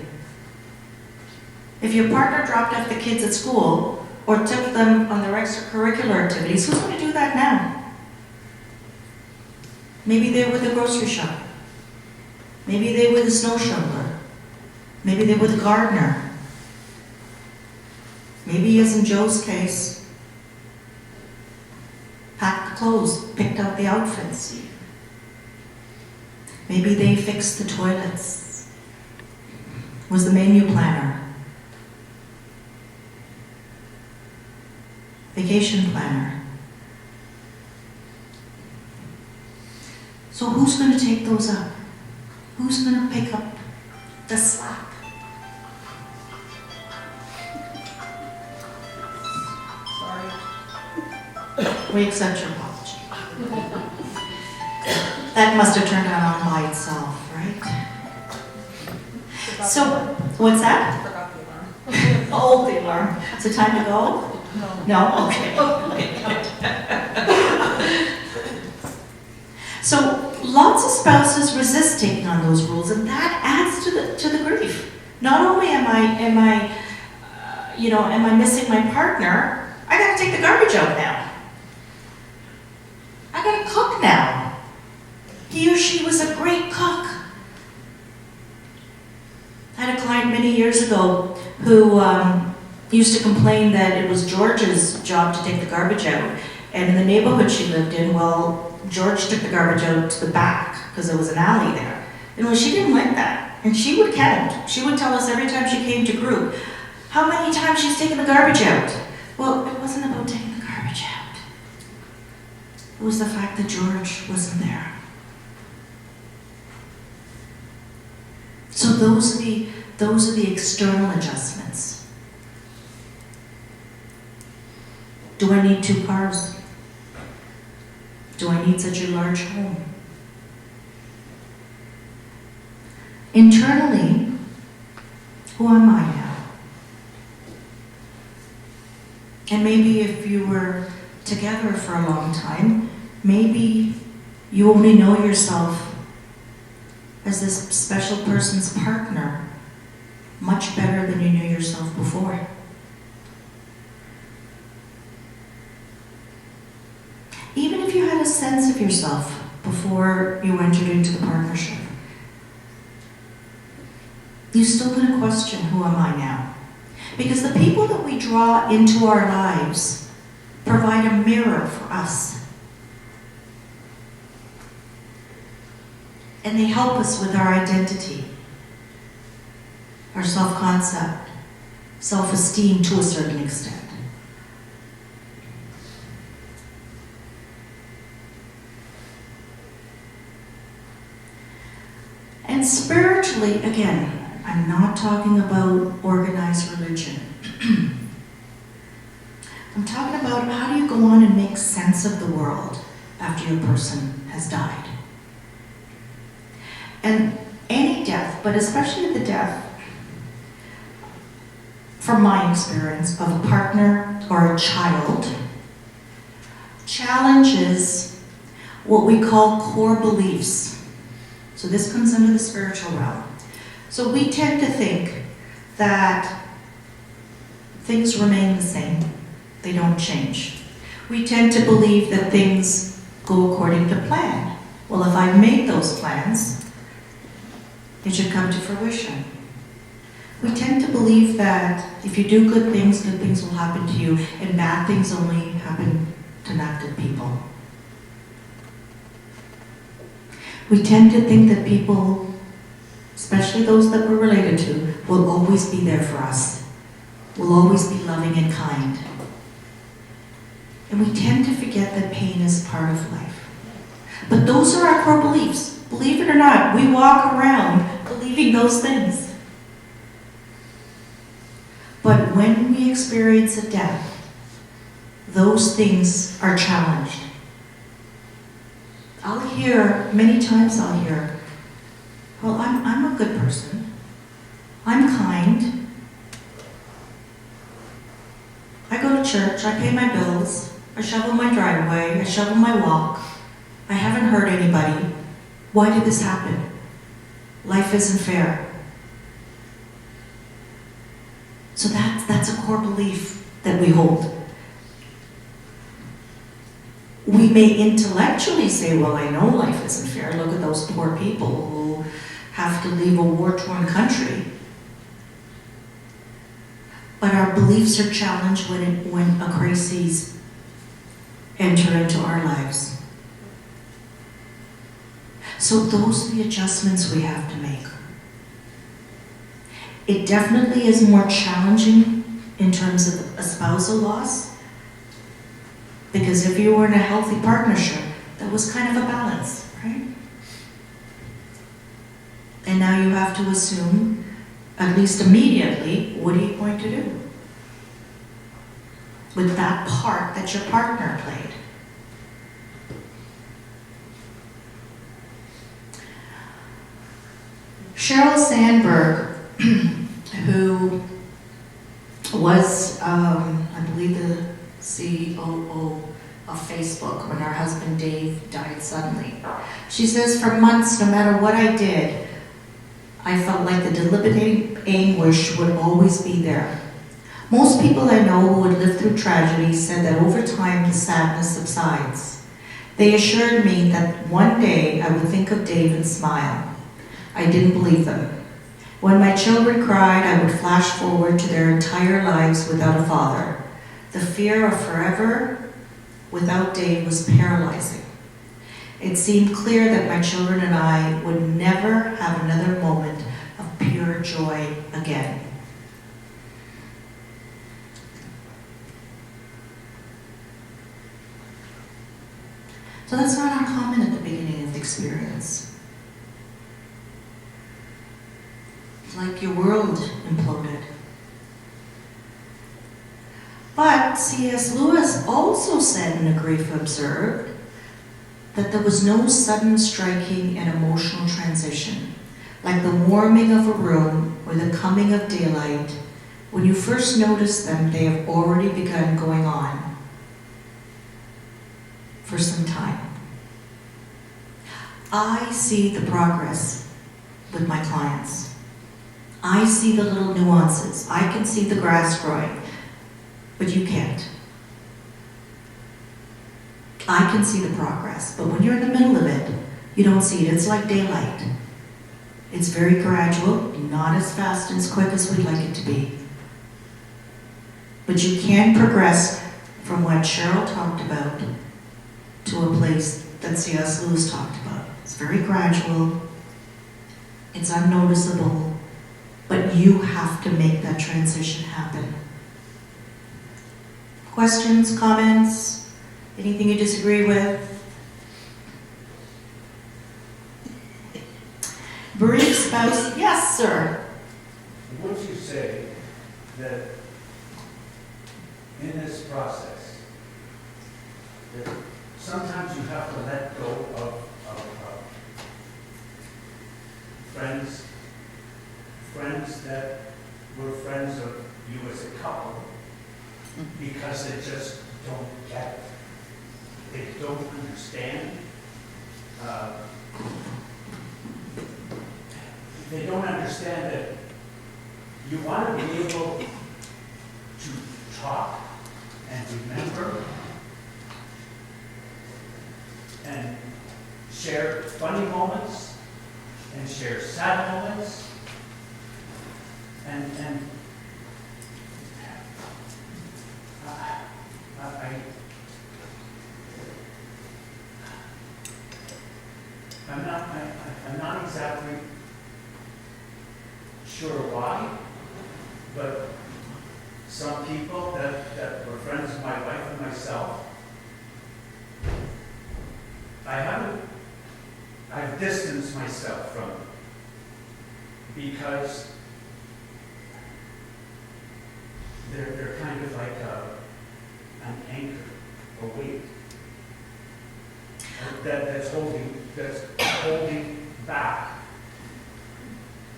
If your partner dropped off the kids at school or took them on their extracurricular activities, who's going to do that now? Maybe they're with the grocery shop. Maybe they're with the snow shoveler. Maybe they're with the gardener. Maybe, as in Joe's case, packed the clothes, picked out the outfits. Maybe they fixed the toilets, was the menu planner, vacation planner. So who's going to take those up? Who's going to pick up the slack? We accept your apology. That must have turned out on by itself, right? So, what's that? Forgot the alarm. Oh, the alarm. Is it time to go? No. No? Okay. So, lots of spouses resist taking on those rules, and that adds to the grief. Not only am I missing my partner, I gotta take the garbage out now. I gotta cook now. He or she was a great cook. I had a client many years ago who used to complain that it was George's job to take the garbage out. And in the neighborhood she lived in, well, George took the garbage out to the back because there was an alley there. And she didn't like that. And she would count. She would tell us every time she came to group, how many times she's taken the garbage out. Well, it wasn't about taking the garbage out. It was the fact that George wasn't there. So those are the external adjustments. Do I need 2 cars? Do I need such a large home? Internally, who am I now? And maybe if you were together for a long time, maybe you only know yourself as this special person's partner much better than you knew yourself before. Even if you had a sense of yourself before you entered into the partnership, you're still going to question, who am I now? Because the people that we draw into our lives provide a mirror for us. And they help us with our identity, our self-concept, self-esteem to a certain extent. And spiritually, again, I'm not talking about organized religion. I'm talking about how do you go on and make sense of the world after your person has died. And any death, but especially the death, from my experience, of a partner or a child, challenges what we call core beliefs. So this comes under the spiritual realm. So we tend to think that things remain the same. They don't change. We tend to believe that things go according to plan. Well, if I've made those plans, it should come to fruition. We tend to believe that if you do good things will happen to you, and bad things only happen to not good people. We tend to think that people, especially those that we're related to, will always be there for us, will always be loving and kind. And we tend to forget that pain is part of life. But those are our core beliefs. Believe it or not, we walk around believing those things. But when we experience a death, those things are challenged. Many times I'll hear, well, I'm a good person. I'm kind. I go to church, I pay my bills, I shovel my driveway, I shovel my walk. I haven't hurt anybody. Why did this happen? Life isn't fair. So that's a core belief that we hold. We may intellectually say, well, I know life isn't fair. Look at those poor people who have to leave a war-torn country. But our beliefs are challenged when a crises enter into our lives. So those are the adjustments we have to make. It definitely is more challenging in terms of a spousal loss, because if you were in a healthy partnership, that was kind of a balance, right? And now you have to assume, at least immediately, what are you going to do with that part that your partner played? Sheryl Sandberg, who was, I believe, the COO of Facebook when her husband Dave died suddenly. She says, for months, no matter what I did, I felt like the debilitating anguish would always be there. Most people I know who had lived through tragedy said that over time the sadness subsides. They assured me that one day I would think of Dave and smile. I didn't believe them. When my children cried, I would flash forward to their entire lives without a father. The fear of forever without Dave was paralyzing. It seemed clear that my children and I would never have another moment of pure joy again. So that's not uncommon at the beginning of the experience. It's like your world imploded. But C.S. Lewis also said in A Grief Observed that there was no sudden striking and emotional transition, like the warming of a room or the coming of daylight. When you first notice them, they have already begun going on for some time. I see the progress with my clients. I see the little nuances. I can see the grass growing, but you can't. I can see the progress, but when you're in the middle of it, you don't see it. It's like daylight. It's very gradual, not as fast and as quick as we'd like it to be. But you can progress from what Cheryl talked about to a place that C.S. Lewis talked about. It's very gradual, it's unnoticeable, but you have to make that transition happen. Questions, comments, anything you disagree with? Bereaved spouse, yes, sir. Would you say that in this process, that sometimes you have to let go of friends that were friends of you as a couple, because they just don't get it. They don't understand. They don't understand that you want to be able to talk and remember and share funny moments and share sad moments and I'm not exactly sure why, but some people that were friends of my wife and myself, I've distanced myself from them because they're kind of like an anchor, a weight that's holding back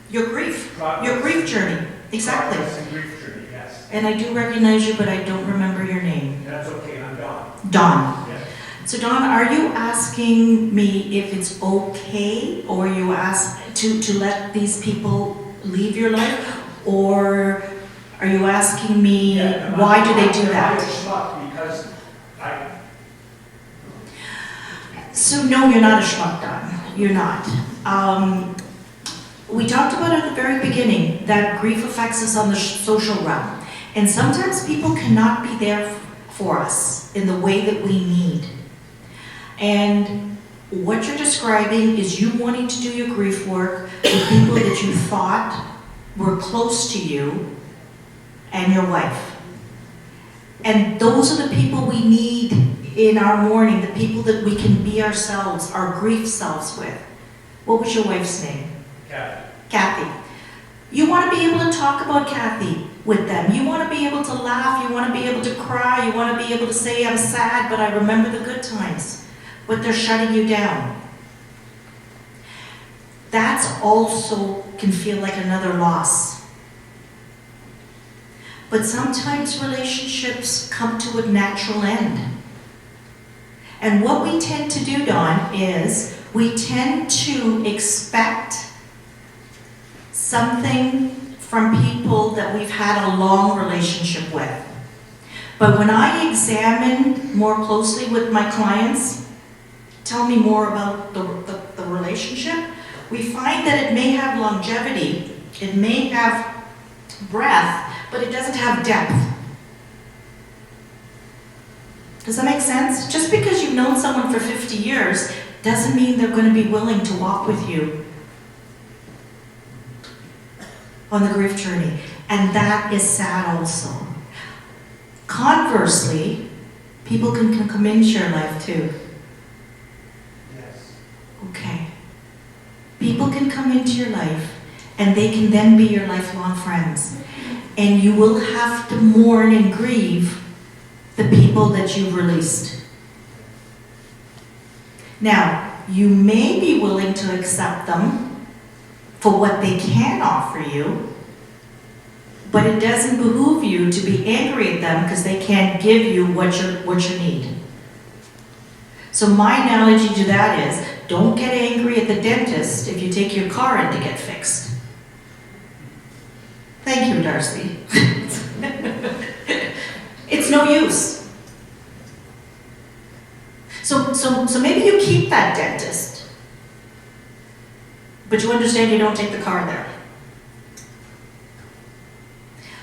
Your grief, progress. your grief journey, exactly. Progress and grief journey, yes. And I do recognize you, but I don't remember your name. That's okay, I'm Don. Don. Yes. So Don, are you asking me if it's okay, or you ask to let these people leave your life, or are you asking me why do they do that? Because So no, you're not a schmuck, Don. You're not. We talked about at the very beginning that grief affects us on the social realm, and sometimes people cannot be there for us in the way that we need. And what you're describing is you wanting to do your grief work with people that you thought were close to you and your wife. And those are the people we need in our mourning, the people that we can be ourselves, our grief selves with. What was your wife's name? Kathy. Kathy. You want to be able to talk about Kathy with them. You want to be able to laugh. You want to be able to cry. You want to be able to say, I'm sad, but I remember the good times. But they're shutting you down. That's also can feel like another loss. But sometimes relationships come to a natural end. And what we tend to do, Dawn, is we tend to expect something from people that we've had a long relationship with. But when I examine more closely with my clients, tell me more about the relationship, we find that it may have longevity, it may have breadth, but it doesn't have depth. Does that make sense? Just because you've known someone for 50 years doesn't mean they're going to be willing to walk with you on the grief journey. And that is sad also. Conversely, people can come into your life too. Yes. Okay. People can come into your life and they can then be your lifelong friends. And you will have to mourn and grieve the people that you've released. Now, you may be willing to accept them for what they can offer you, but it doesn't behoove you to be angry at them because they can't give you what you need. So my analogy to that is, don't get angry at the dentist if you take your car in to get fixed. Thank you, Darcy. It's no use. So maybe you keep that dentist, but you understand you don't take the car there.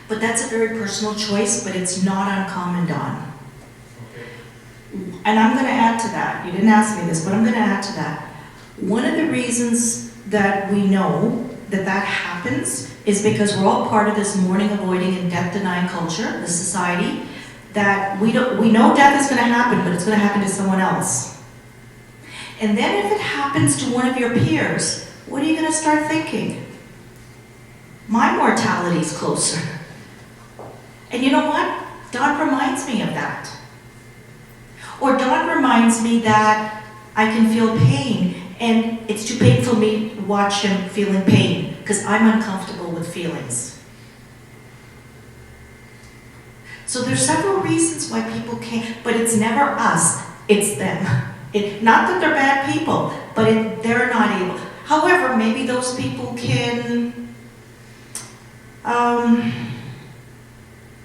But that's a very personal choice, but it's not uncommon, Don. Okay. And I'm going to add to that. You didn't ask me this, but I'm going to add to that. One of the reasons that we know that that happens is because we're all part of this mourning, avoiding, and death denying culture, the society, that we know death is going to happen, but it's going to happen to someone else. And then if it happens to one of your peers, what are you going to start thinking? My mortality is closer. And you know what? Don reminds me of that. Or Don reminds me that I can feel pain, and it's too painful for me to watch him feeling pain, because I'm uncomfortable with feelings. So there's several reasons why people can't, but it's never us, it's them. Not that they're bad people, but they're not able. However, maybe those people can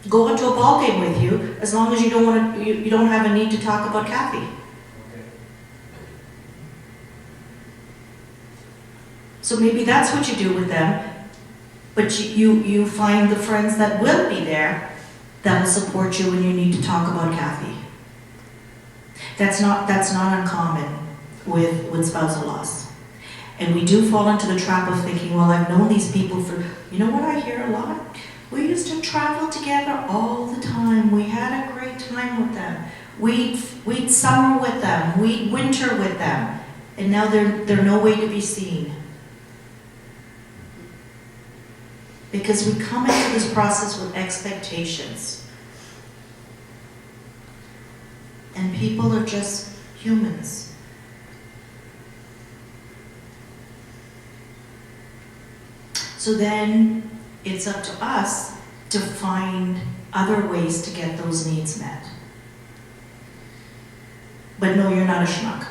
go out to a ball game with you, as long as you don't want to, you don't have a need to talk about Kathy. Okay. So maybe that's what you do with them, but you find the friends that will be there that will support you when you need to talk about Kathy. That's not uncommon with spousal loss. And we do fall into the trap of thinking, well, I've known these people for, you know what I hear a lot? We used to travel together all the time. We had a great time with them. We'd summer with them. We'd winter with them. And now they're no way to be seen. Because we come into this process with expectations. And people are just humans. So then it's up to us to find other ways to get those needs met. But no, you're not a schmuck.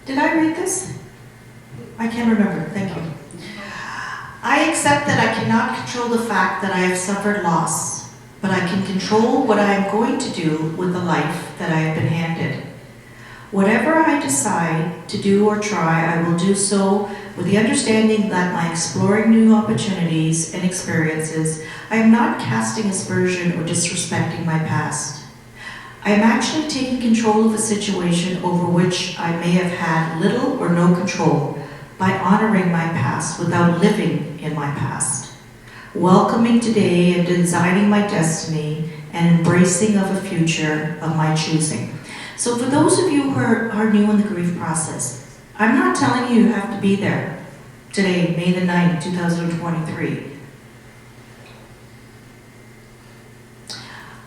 Did I read this? I can't remember. Thank you. I accept that I cannot control the fact that I have suffered loss, but I can control what I am going to do with the life that I have been handed. Whatever I decide to do or try, I will do so with the understanding that by exploring new opportunities and experiences, I am not casting aspersion or disrespecting my past. I am actually taking control of a situation over which I may have had little or no control by honoring my past without living in my past, welcoming today and designing my destiny and embracing of a future of my choosing. So for those of you who are new in the grief process, I'm not telling you have to be there today, May the 9th, 2023.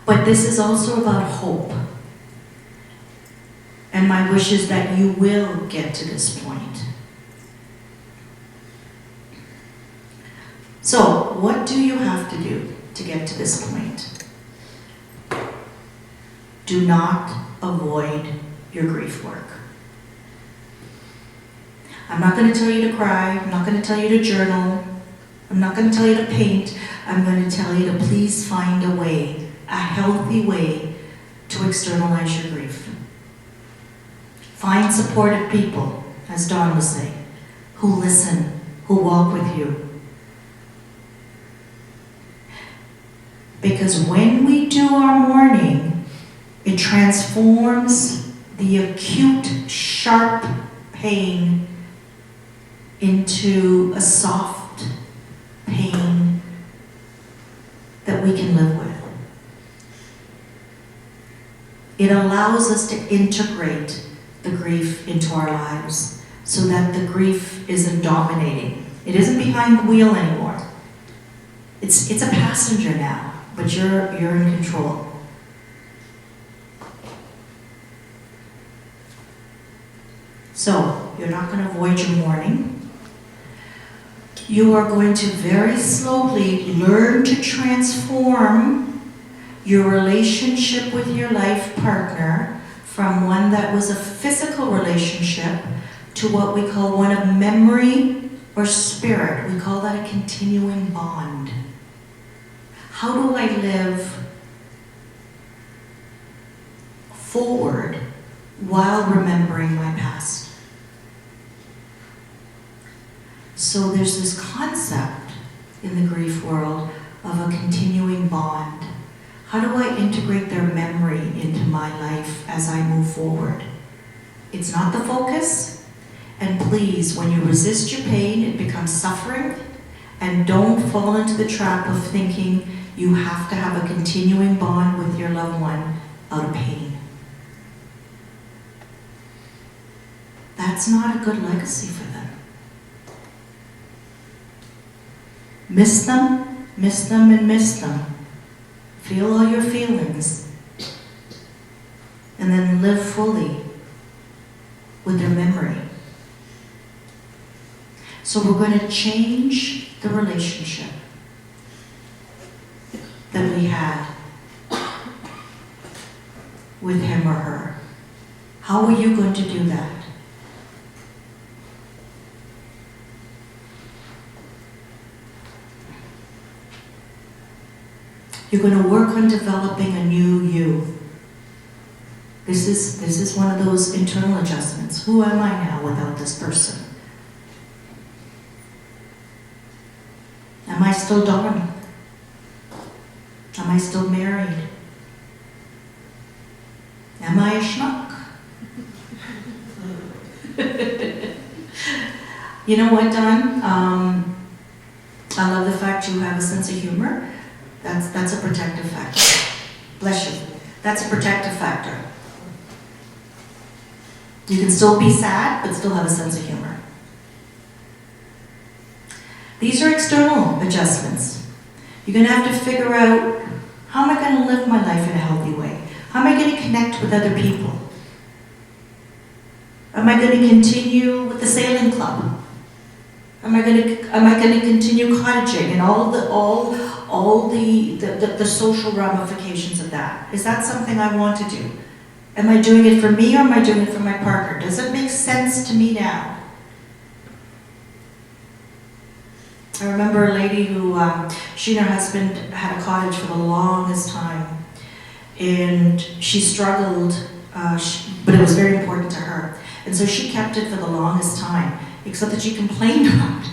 But this is also about hope. And my wish is that you will get to this point. So, what do you have to do to get to this point? Do not avoid your grief work. I'm not going to tell you to cry. I'm not going to tell you to journal. I'm not going to tell you to paint. I'm going to tell you to please find a way, a healthy way to externalize your grief. Find supportive people, as Dawn was saying, who listen, who walk with you. Because when we do our mourning, it transforms the acute, sharp pain into a soft pain that we can live with. It allows us to integrate the grief into our lives so that the grief isn't dominating. It isn't behind the wheel anymore. It's a passenger now, but you're in control. So, you're not going to avoid your mourning. You are going to very slowly learn to transform your relationship with your life partner from one that was a physical relationship to what we call one of memory or spirit. We call that a continuing bond. How do I live forward while remembering my past? So there's this concept in the grief world of a continuing bond. How do I integrate their memory into my life as I move forward? It's not the focus. And please, when you resist your pain, it becomes suffering. And don't fall into the trap of thinking you have to have a continuing bond with your loved one out of pain. That's not a good legacy for them. Miss them, and miss them. Feel all your feelings. And then live fully with their memory. So we're going to change the relationship that we had with him or her. How are you going to do that? You're going to work on developing a new you. This is one of those internal adjustments. Who am I now without this person? Am I still Dawn? Am I still married? Am I a schmuck? You know what, Don? I love the fact you have a sense of humor. That's a protective factor. Bless you. That's a protective factor. You can still be sad, but still have a sense of humor. These are external adjustments. You're going to have to figure out, how am I going to live my life in a healthy way? How am I going to connect with other people? Am I going to continue with the sailing club? Am I going to continue cottaging and all the social ramifications of that? Is that something I want to do? Am I doing it for me or am I doing it for my partner? Does it make sense to me now? I remember a lady who, she and her husband had a cottage for the longest time, and she struggled, but it was very important to her. And so she kept it for the longest time, except that she complained about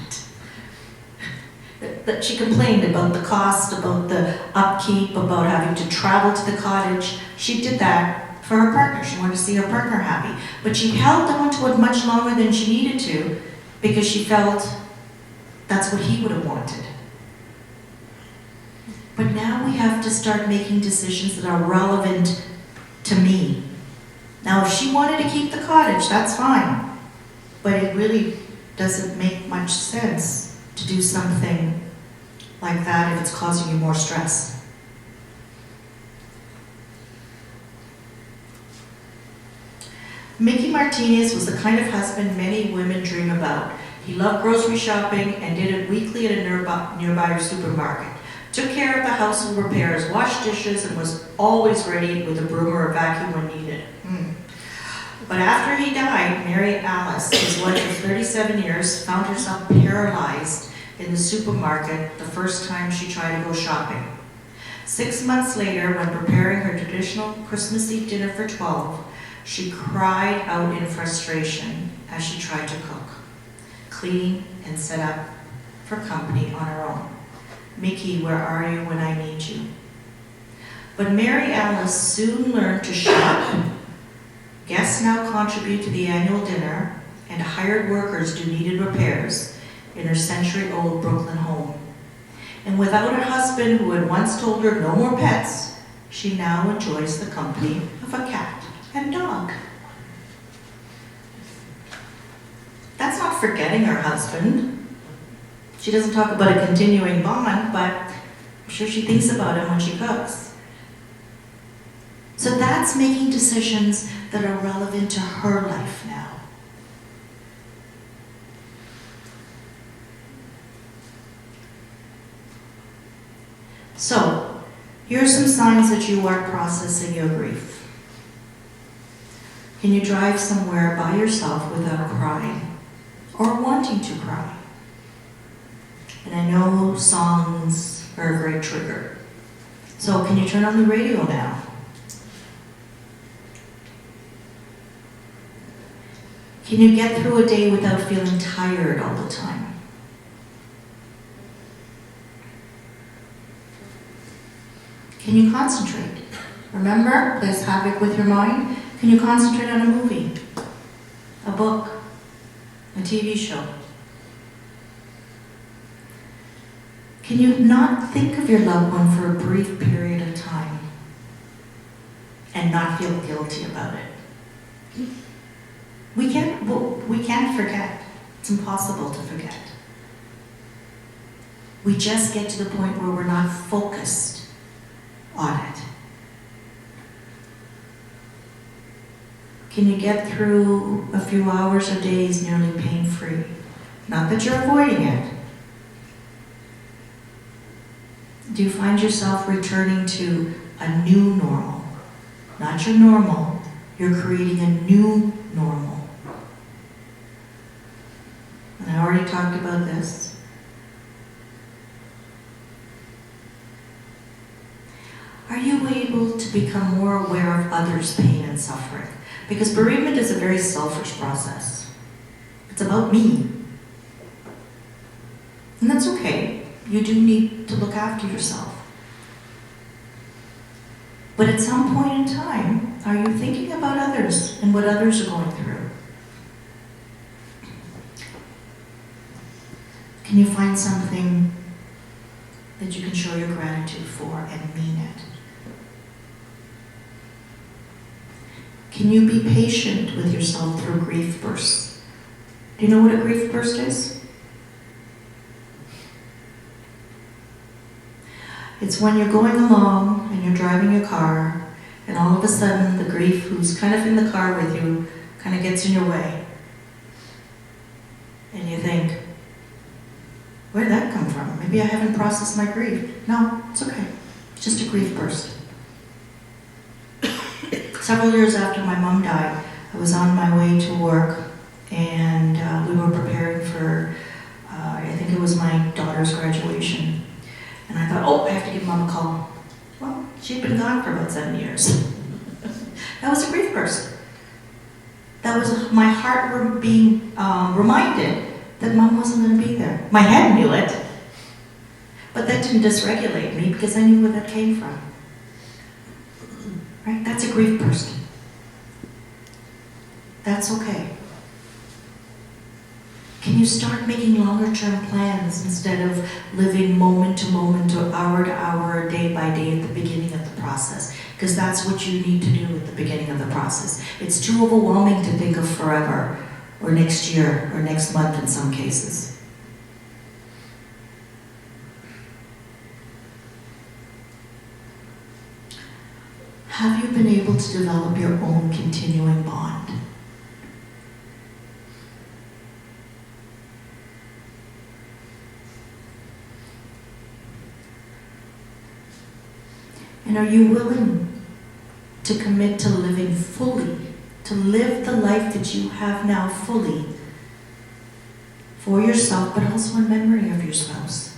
it. That she complained about the cost, about the upkeep, about having to travel to the cottage. She did that for her partner. She wanted to see her partner happy. But she held on to it much longer than she needed to because she felt that's what he would have wanted. But now we have to start making decisions that are relevant to me. Now, if she wanted to keep the cottage, that's fine. But it really doesn't make much sense to do something like that if it's causing you more stress. Mickey Martinez was the kind of husband many women dream about. He loved grocery shopping and did it weekly at a nearby supermarket. Took care of the household repairs, washed dishes, and was always ready with a broom or a vacuum when needed. But after he died, Mary Alice, his wife of 37 years, found herself paralyzed in the supermarket the first time she tried to go shopping. 6 months later, when preparing her traditional Christmas Eve dinner for 12, she cried out in frustration as she tried to cook, clean, and set up for company on her own. Mickey, where are you when I need you? But Mary Alice soon learned to shop. Guests now contribute to the annual dinner, and hired workers do needed repairs in her century-old Brooklyn home. And without her husband, who had once told her no more pets, she now enjoys the company of a cat and dog. That's not forgetting her husband. She doesn't talk about a continuing bond, but I'm sure she thinks about him when she cooks. So that's making decisions that are relevant to her life now. So, here are some signs that you are processing your grief. Can you drive somewhere by yourself without crying or wanting to cry? And I know songs are a great trigger. So can you turn on the radio now? Can you get through a day without feeling tired all the time? Can you concentrate? Remember, plays havoc with your mind. Can you concentrate on a movie, a book, a TV show? Can you not think of your loved one for a brief period of time and not feel guilty about it? We can't forget. It's impossible to forget. We just get to the point where we're not focused on it. Can you get through a few hours or days nearly pain-free? Not that you're avoiding it. Do you find yourself returning to a new normal? Not your normal. You're creating a new normal. And I already talked about this. you able to become more aware of others' pain and suffering? Because bereavement is a very selfish process. It's about me. And that's okay. You do need to look after yourself. But at some point in time, are you thinking about others and what others are going through? Can you find something that you can show your gratitude for and mean it? Can you be patient with yourself through grief bursts? Do you know what a grief burst is? It's when you're going along and you're driving your car, and all of a sudden the grief who's kind of in the car with you kind of gets in your way. And you think, where'd that come from? Maybe I haven't processed my grief. No, it's okay. It's just a grief burst. Several years after my mom died, I was on my way to work, and we were preparing for, I think it was my daughter's graduation. And I thought, oh, I have to give Mom a call. Well, she'd been gone for about 7 years. That was a grief burst. That was my heart being reminded that Mom wasn't going to be there. My head knew it, but that didn't dysregulate me because I knew where that came from. Right? That's a grief burst. That's okay. Can you start making longer-term plans instead of living moment to moment or hour to hour, day by day at the beginning of the process? Because that's what you need to do at the beginning of the process. It's too overwhelming to think of forever, or next year, or next month in some cases. Have you been able to develop your own continuing bond? And are you willing to commit to living fully, to live the life that you have now fully for yourself, but also in memory of your spouse?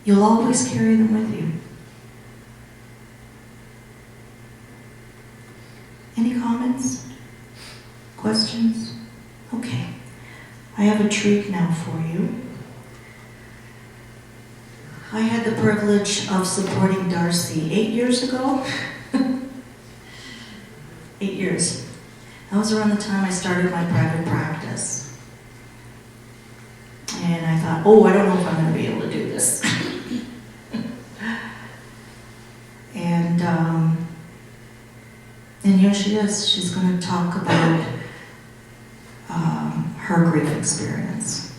You'll always carry them with you. Any comments? Questions? Okay. I have a treat now for you. I had the privilege of supporting Darcy 8 years ago. 8 years. That was around the time I started my private practice. And I thought, oh, I don't know if I'm going to be able to do this. And here she is. She's going to talk about her grief experience.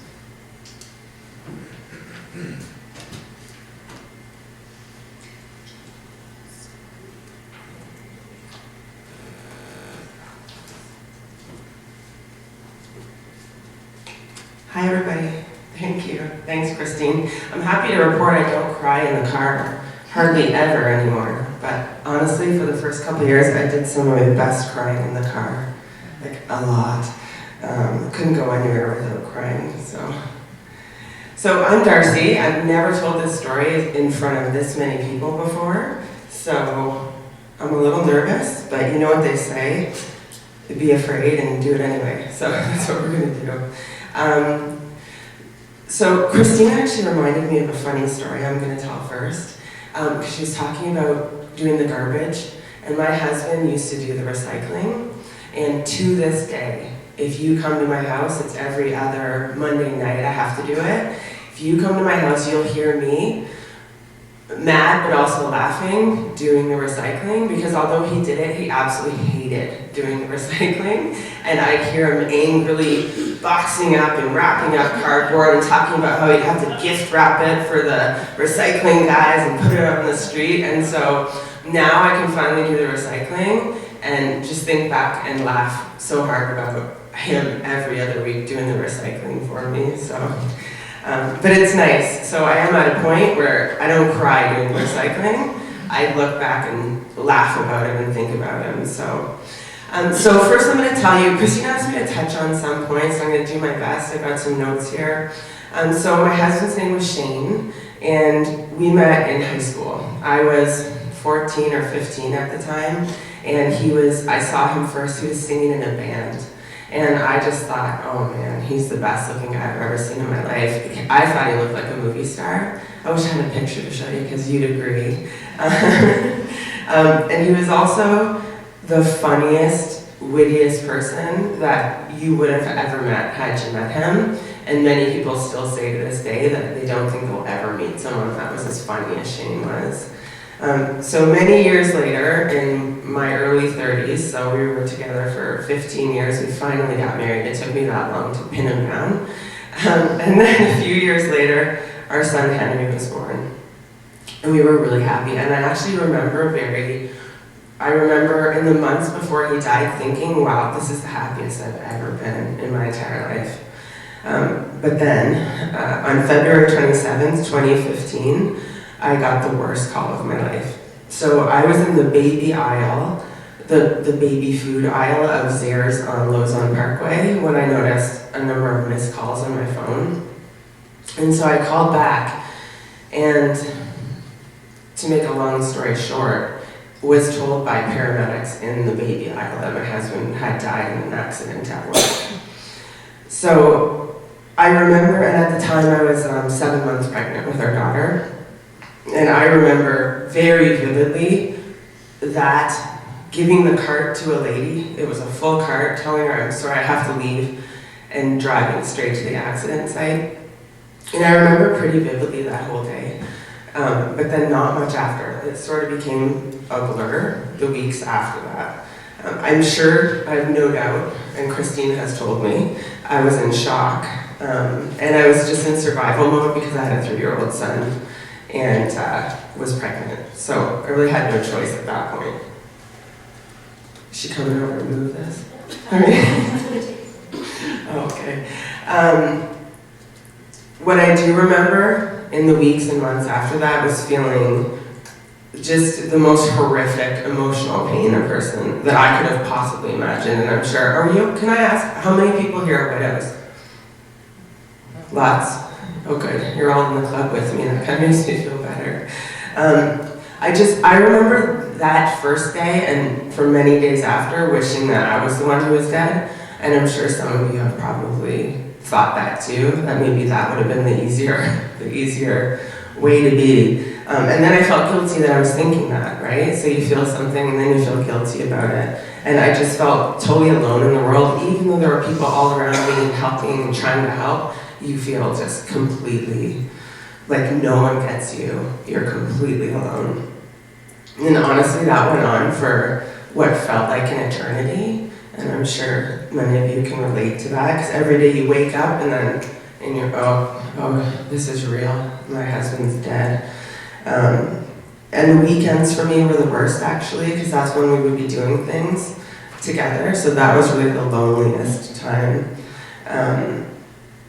Hi everybody, thank you. Thanks Christine. I'm happy to report I don't cry in the car, hardly ever anymore. But honestly, for the first couple of years, I did some of my best crying in the car, like a lot. Couldn't go anywhere without crying, So I'm Darcy. I've never told this story in front of this many people before, so I'm a little nervous, but you know what they say, be afraid and do it anyway. So that's what we're gonna do. So Christina actually reminded me of a funny story I'm going to tell first. She was talking about doing the garbage, and my husband used to do the recycling, and to this day, if you come to my house, it's every other Monday night I have to do it. If you come to my house, you'll hear me mad but also laughing doing the recycling, because although he did it, he absolutely hated doing the recycling, and I'd hear him angrily boxing up and wrapping up cardboard and talking about how he'd have to gift wrap it for the recycling guys and put it out on the street. And so now I can finally do the recycling and just think back and laugh so hard about him every other week doing the recycling for me. But it's nice. So I am at a point where I don't cry doing recycling. I look back and laugh about him and think about him. So first I'm going to tell you, Christina asked me to touch on some points, so I'm going to do my best. I've got some notes here. So my husband's name was Shane, and we met in high school. I was 14 or 15 at the time, and I saw him first, he was singing in a band. And I just thought, oh man, he's the best looking guy I've ever seen in my life. I thought he looked like a movie star. I wish I had a picture to show you because you'd agree. And he was also the funniest, wittiest person that you would have ever met had you met him. And many people still say to this day that they don't think they'll ever meet someone that was as funny as Shane was. So many years later, in my early 30s, so we were together for 15 years, we finally got married. It took me that long to pin him down. And then a few years later, our son Henry was born. And we were really happy. And I actually remember in the months before he died thinking, wow, this is the happiest I've ever been in my entire life. But then, on February 27th, 2015, I got the worst call of my life. So I was in the baby aisle, the baby food aisle of Zehrs on Lausanne Parkway when I noticed a number of missed calls on my phone. And so I called back, and to make a long story short, was told by paramedics in the baby aisle that my husband had died in an accident at work. So I remember, and at the time I was 7 months pregnant with our daughter, and I remember very vividly that giving the cart to a lady, it was a full cart, telling her, I'm sorry, I have to leave, and driving straight to the accident site. And I remember pretty vividly that whole day, but then not much after. It sort of became a blur the weeks after that. I'm sure, I have no doubt, and Christine has told me, I was in shock, and I was just in survival mode because I had a 3-year-old son and was pregnant. So I really had no choice at that point. Is she coming over to move this? Okay. What I do remember in the weeks and months after that was feeling just the most horrific emotional pain a person that I could have possibly imagined. And I'm sure, can I ask, how many people here are widows? Lots. Oh good, you're all in the club with me, and that kind of makes me feel better. I remember that first day, and for many days after, wishing that I was the one who was dead. And I'm sure some of you have probably thought that too, that maybe that would have been the easier way to be. And then I felt guilty that I was thinking that, right? So you feel something and then you feel guilty about it. And I just felt totally alone in the world, even though there were people all around me and helping and trying to help. You feel just completely like no one gets you. You're completely alone. And honestly, that went on for what felt like an eternity. And I'm sure many of you can relate to that, because every day you wake up and you're, oh, this is real. My husband's dead. And the weekends for me were the worst, actually, because that's when we would be doing things together. So that was really the loneliest time.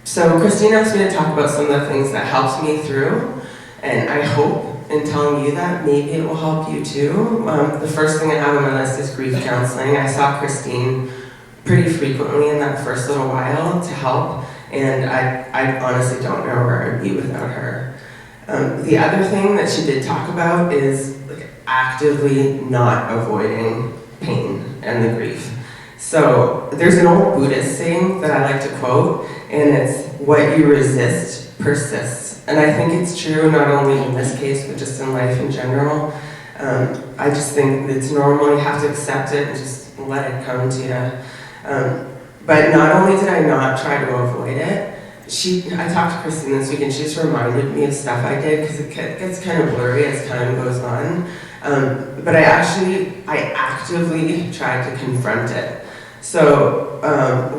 So Christine asked me to talk about some of the things that helped me through, and I hope in telling you that maybe it will help you too. The first thing I have on my list is grief counseling. I saw Christine pretty frequently in that first little while to help, and I honestly don't know where I'd be without her. The other thing that she did talk about is like actively not avoiding pain and the grief. So there's an old Buddhist saying that I like to quote, and it's, what you resist persists. And I think it's true not only in this case, but just in life in general. I just think it's normal, you have to accept it and just let it come to you. But not only did I not try to avoid it, I talked to Christine this week and she just reminded me of stuff I did, because it gets kind of blurry as time goes on. But I actively tried to confront it. So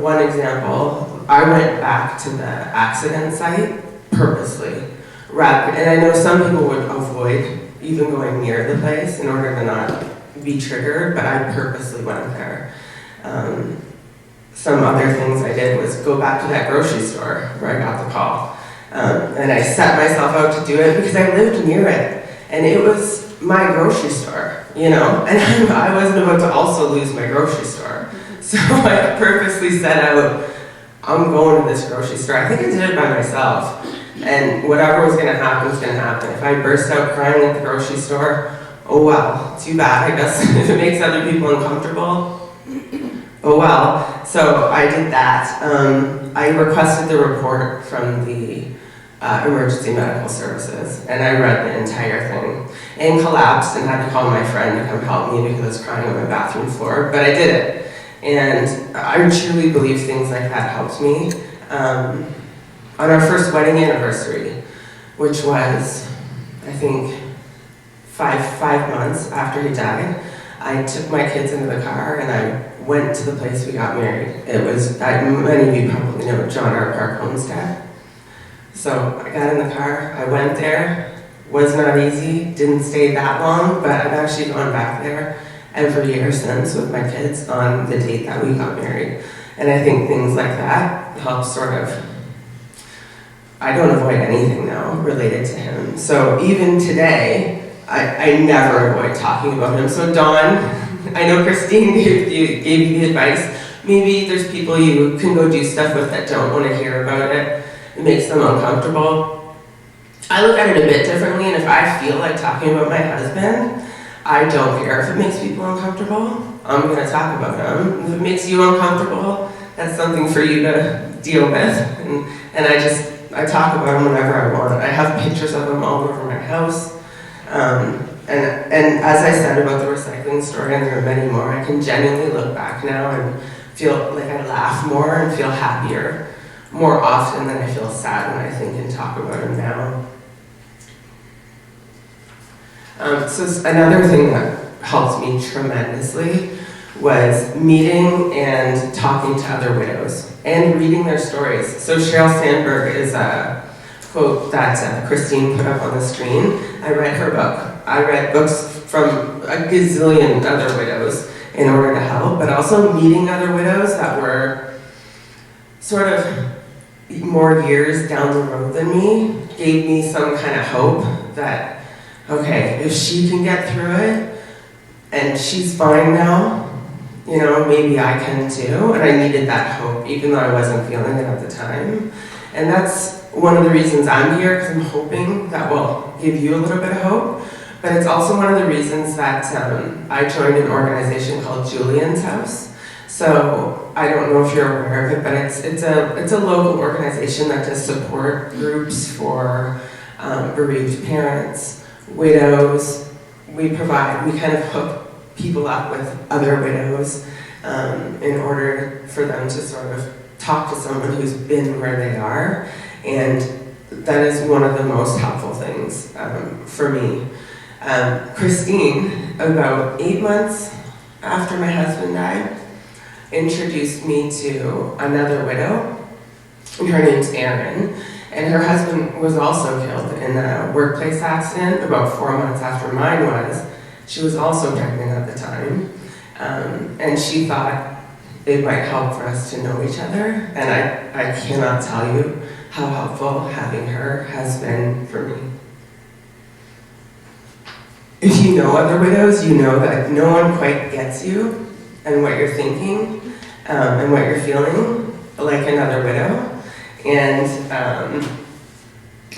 one example, I went back to the accident site purposely. And I know some people would avoid even going near the place in order to not be triggered, but I purposely went there. Some other things I did was go back to that grocery store where I got the call. And I set myself out to do it because I lived near it. And it was my grocery store, you know? And I wasn't about to also lose my grocery store. So I purposely set out, I'm going to this grocery store. I think I did it by myself. And whatever was going to happen was going to happen. If I burst out crying at the grocery store, oh well, too bad, I guess. If it makes other people uncomfortable, oh well. So I did that. I requested the report from the emergency medical services, and I read the entire thing and collapsed and had to call my friend to come help me because I was crying on my bathroom floor, but I did it. And I truly believe things like that helped me. On our first wedding anniversary, which was, I think, five months after he died, I took my kids into the car and I went to the place we got married. It was, many of you probably know, John R. Park Homestead. So I got in the car, I went there, was not easy, didn't stay that long, but I've actually gone back there every year since with my kids on the date that we got married. And I think things like that help sort of, I don't avoid anything now related to him. So even today, I never avoid talking about him. So Dawn, I know Christine gave you the advice. Maybe there's people you can go do stuff with that don't want to hear about it. It makes them uncomfortable. I look at it a bit differently, and if I feel like talking about my husband, I don't care if it makes people uncomfortable. I'm going to talk about him. If it makes you uncomfortable, that's something for you to deal with. And I talk about him whenever I want. I have pictures of him all over my house. And as I said about the recycling story, and there are many more, I can genuinely look back now and feel like I laugh more and feel happier more often than I feel sad when I think and talk about him now. So another thing that helped me tremendously was meeting and talking to other widows and reading their stories. So Sheryl Sandberg is a quote that Christine put up on the screen. I read her book. I read books from a gazillion other widows in order to help, but also meeting other widows that were sort of more years down the road than me gave me some kind of hope that, okay, if she can get through it and she's fine now, you know, maybe I can too. And I needed that hope, even though I wasn't feeling it at the time. And that's one of the reasons I'm here, because I'm hoping that will give you a little bit of hope. But it's also one of the reasons that I joined an organization called Julian's House. So I don't know if you're aware of it, but it's a local organization that does support groups for bereaved parents, widows. We kind of hook people up with other widows in order for them to sort of talk to someone who's been where they are. And that is one of the most helpful things for me. Christine, about 8 months after my husband died, introduced me to another widow, and her name's Erin. And her husband was also killed in a workplace accident about 4 months after mine was. She was also pregnant at the time, and she thought it might help for us to know each other. And I cannot tell you how helpful having her has been for me. If you know other widows, you know that no one quite gets you and what you're thinking and what you're feeling like another widow. And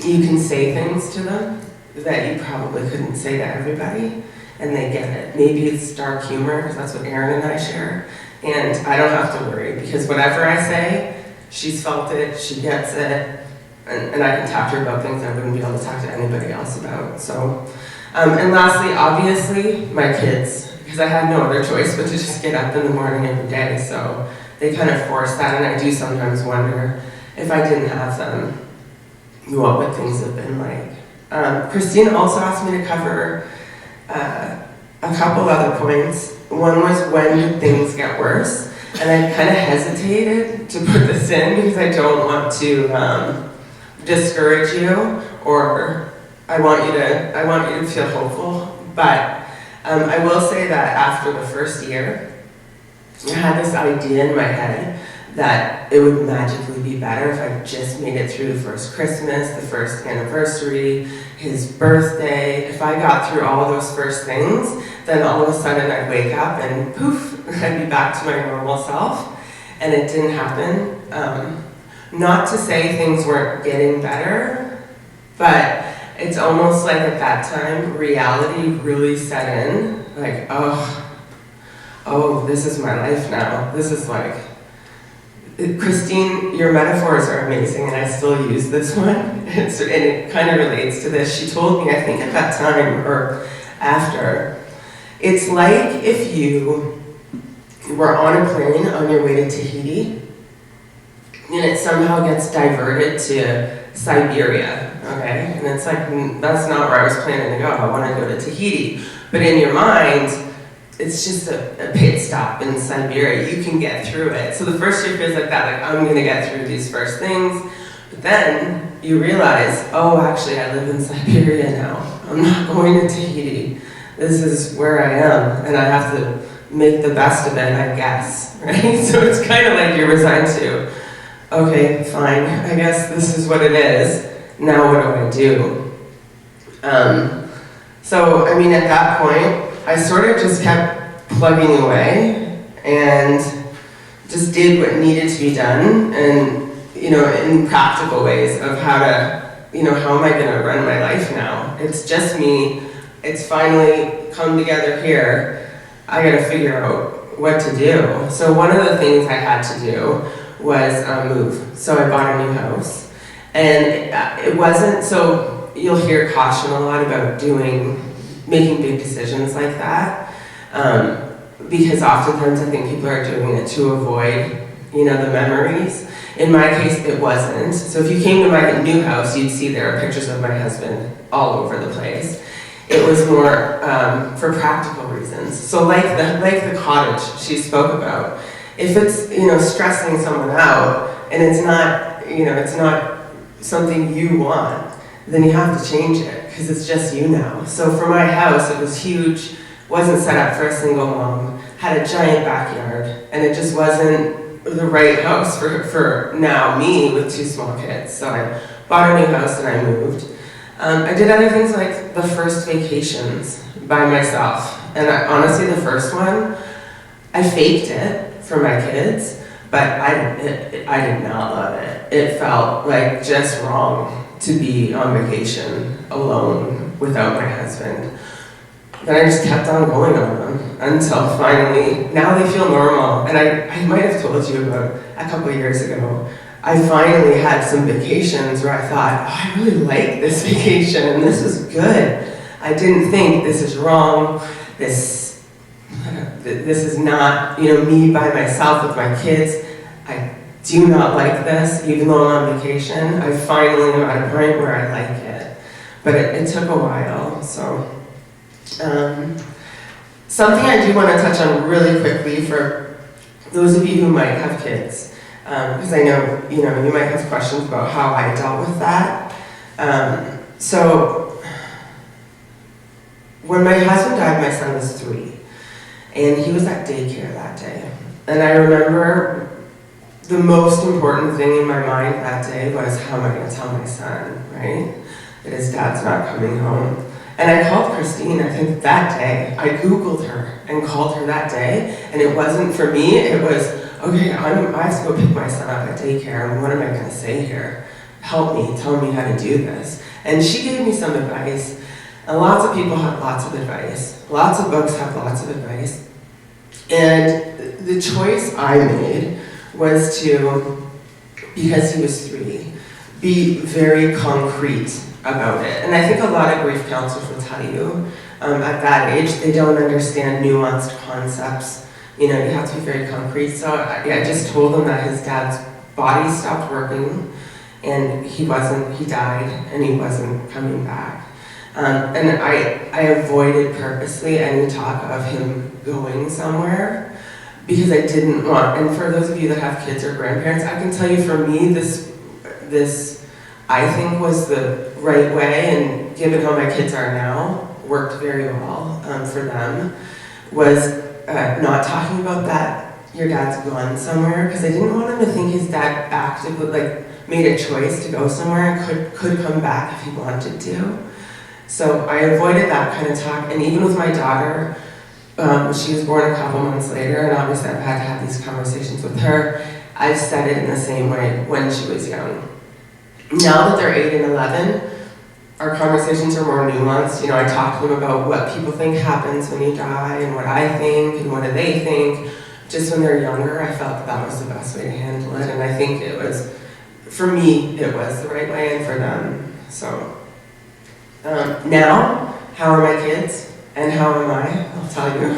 you can say things to them that you probably couldn't say to everybody, and they get it. Maybe it's dark humor, because that's what Erin and I share. And I don't have to worry, because whatever I say, she's felt it, she gets it, and I can talk to her about things I wouldn't be able to talk to anybody else about. So, and lastly, obviously, my kids, because I had no other choice but to just get up in the morning every day. So they kind of force that, and I do sometimes wonder if I didn't have them, what would things have been like? Christine also asked me to cover a couple other points. One was, when did things get worse? And I kind of hesitated to put this in because I don't want to discourage you, or I want you to feel hopeful. But I will say that after the first year, I had this idea in my head that it would magically be better if I just made it through the first Christmas, the first anniversary, his birthday. If I got through all of those first things, then all of a sudden I'd wake up and poof, I'd be back to my normal self. And it didn't happen. Not to say things weren't getting better, But it's almost like at that time, reality really set in. Like, oh, this is my life now. This is like, Christine, your metaphors are amazing, and I still use this one. And it kind of relates to this. She told me, I think at that time or after, it's like if you were on a plane on your way to Tahiti, and it somehow gets diverted to Siberia, okay? And it's like, that's not where I was planning to go. I want to go to Tahiti. But in your mind, it's just a pit stop in Siberia. You can get through it. So the first year feels like that, like I'm gonna get through these first things. But then you realize, oh, actually I live in Siberia now. I'm not going to Tahiti. This is where I am, and I have to make the best of it, I guess, right? So it's kind of like you're resigned to, okay, fine, I guess this is what it is. Now what do? So, I mean, at that point, I sort of just kept plugging away and just did what needed to be done, and, you know, in practical ways of how to, you know, how am I gonna run my life now? It's just me. It's finally come together here. I gotta figure out what to do. So one of the things I had to do was move. So I bought a new house. And it wasn't, so you'll hear caution a lot about making big decisions like that. Because oftentimes I think people are doing it to avoid, you know, the memories. In my case, it wasn't. So if you came to my new house, you'd see there are pictures of my husband all over the place. It was more for practical reasons. So like the cottage she spoke about, if it's, you know, stressing someone out and it's not, you know, it's not something you want, then you have to change it because it's just you now. So for my house, it was huge, wasn't set up for a single mom, had a giant backyard, and it just wasn't the right house for now me with 2 small kids. So I bought a new house and I moved. I did other things like the first vacations by myself. And honestly, the first one, I faked it for my kids, but I did not love it. It felt like just wrong to be on vacation alone without my husband. Then I just kept on going on them until finally, now they feel normal. And I might have told you about a couple of years ago, I finally had some vacations where I thought, oh, I really like this vacation and this was good. I didn't think this is wrong, this is not, you know, me by myself with my kids. I do not like this, even though I'm on vacation. I finally am at a point where I like it. But it took a while, so. Something I do want to touch on really quickly for those of you who might have kids. Because I know, you might have questions about how I dealt with that. So, when my husband died, my son was 3, and he was at daycare that day. And I remember the most important thing in my mind that day was, how am I going to tell my son, right? That his dad's not coming home. And I called Christine, I think that day. I Googled her and called her that day. And it wasn't for me, it was, okay, I have to go pick my son up at daycare, and what am I going to say here? Help me, tell me how to do this. And she gave me some advice. And lots of people have lots of advice. Lots of books have lots of advice. And the choice I made was to, because he was 3, be very concrete about it. And I think a lot of grief counselors will tell you, at that age, they don't understand nuanced concepts. You have to be very concrete. So I just told him that his dad's body stopped working, and he died, and he wasn't coming back. And I avoided purposely any talk of him going somewhere, because I didn't want, and for those of you that have kids or grandparents, I can tell you, for me, this I think was the right way, and given how my kids are now, worked very well for them, was not talking about that your dad's gone somewhere, because I didn't want him to think his dad actively made a choice to go somewhere and could come back if he wanted to. So I avoided that kind of talk, and even with my daughter, she was born a couple months later, and obviously I've had to have these conversations with her. I've said it in the same way when she was young. Now that they're 8 and 11, our conversations are more nuanced. You know, I talk to them about what people think happens when you die and what I think and what do they think. Just when they're younger, I felt that was the best way to handle it, and I think it was, for me, it was the right way, and for them. So now, how are my kids and how am I? I'll tell you.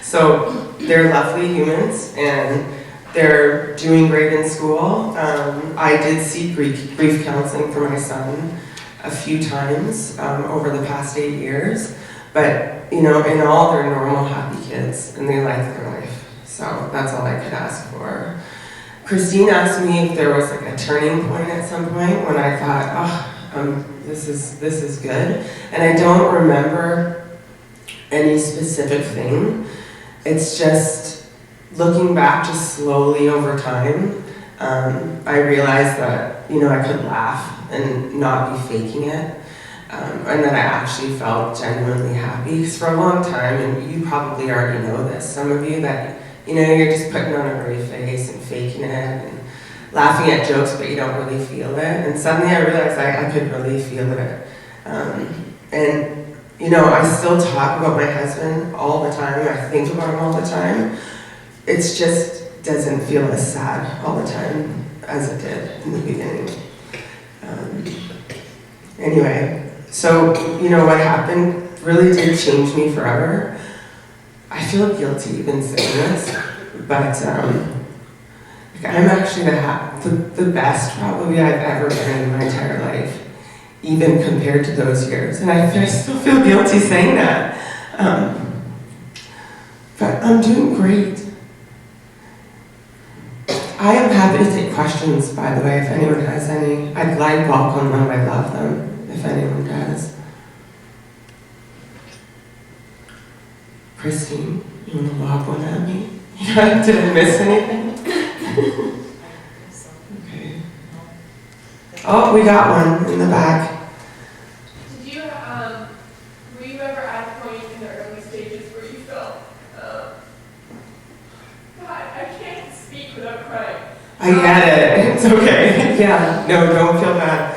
So they're lovely humans and they're doing great in school. I did seek grief counseling for my son a few times over the past 8 years, but you know, in all, they're normal, happy kids and they like their life. So that's all I could ask for. Christine asked me if there was like a turning point at some point when I thought, this is good. And I don't remember any specific thing. It's just looking back just slowly over time, I realized that, you know, I could laugh and not be faking it. And that I actually felt genuinely happy. Because for a long time, and you probably already know this, some of you, that, you know, you're just putting on a brave face and faking it and laughing at jokes, but you don't really feel it. And suddenly I realized I could really feel it. And, you know, I still talk about my husband all the time. I think about him all the time. It's just doesn't feel as sad all the time as it did in the beginning. Anyway, so, you know, what happened really did change me forever. I feel guilty even saying this, but I'm actually the best probably I've ever been in my entire life, even compared to those years. And I still feel guilty saying that. But I'm doing great. I am happy to take questions, by the way, if anyone has any. I'd like welcome them, I love them, if anyone does. Christine, you want to lob one at me? Did I miss anything? Okay. Oh, we got one in the back. Did you, were you ever at a point in the early stages where you felt, God, I can't speak without crying. I get it. It's okay. Yeah. No, don't feel bad.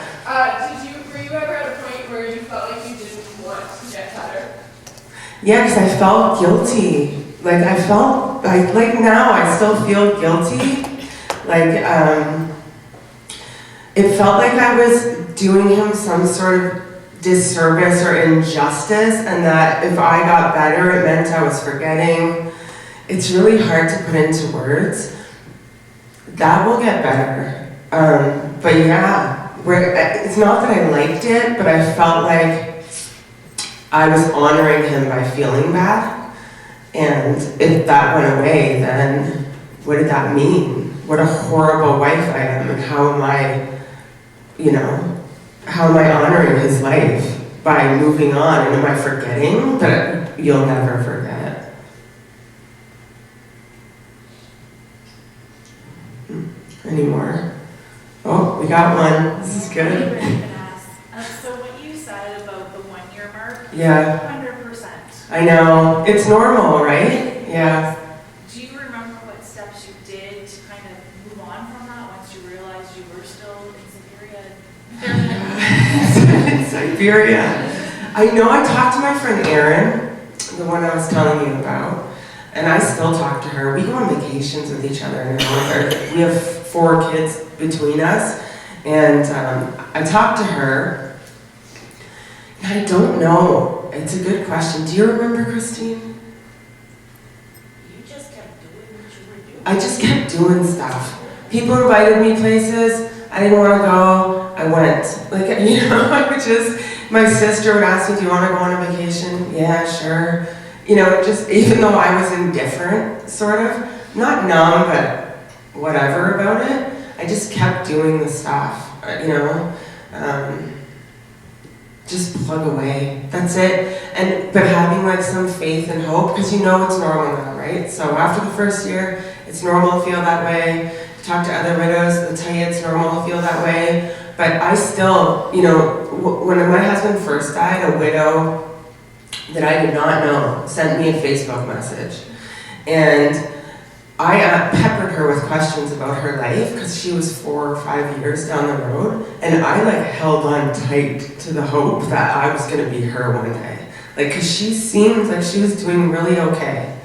Were you ever at a point where you felt like you didn't want to get better? Yeah, because I felt guilty. Like now I still feel guilty. Like, it felt like I was doing him some sort of disservice or injustice, and that if I got better, it meant I was forgetting. It's really hard to put into words. That will get better. But yeah, it's not that I liked it, but I felt like I was honoring him by feeling bad. And if that went away, then what did that mean? What a horrible wife I am, and how am I honoring his life by moving on? And am I forgetting that you'll never forget? Any more? Oh, we got one. This is good. So what you said about the 1 year mark, Yeah. 100%. I know. It's normal, right? Yeah. Do you remember what steps you did to kind of move on from that once you realized you were still in Siberia? In Siberia. I know I talked to my friend Erin, the one I was telling you about, and I still talk to her. We go on vacations with each other now. We have 4 kids between us, and I talked to her, and I don't know. It's a good question. Do you remember, Christine? You just kept doing what you were doing. I just kept doing stuff. People invited me places. I didn't want to go. I went. Like, you know, I would just, my sister would ask me, do you want to go on a vacation? Yeah, sure. You know, just even though I was indifferent, sort of, not numb, but whatever about it, I just kept doing the stuff, you know. Just plug away. That's it. But having like some faith and hope, because you know it's normal now, right? So after the first year, it's normal to feel that way. Talk to other widows, they'll tell you it's normal to feel that way. But I still, you know, when my husband first died, a widow that I did not know sent me a Facebook message. And I peppered her with questions about her life because she was 4 or 5 years down the road, and I like held on tight to the hope that I was going to be her one day. Like, because she seemed like she was doing really okay.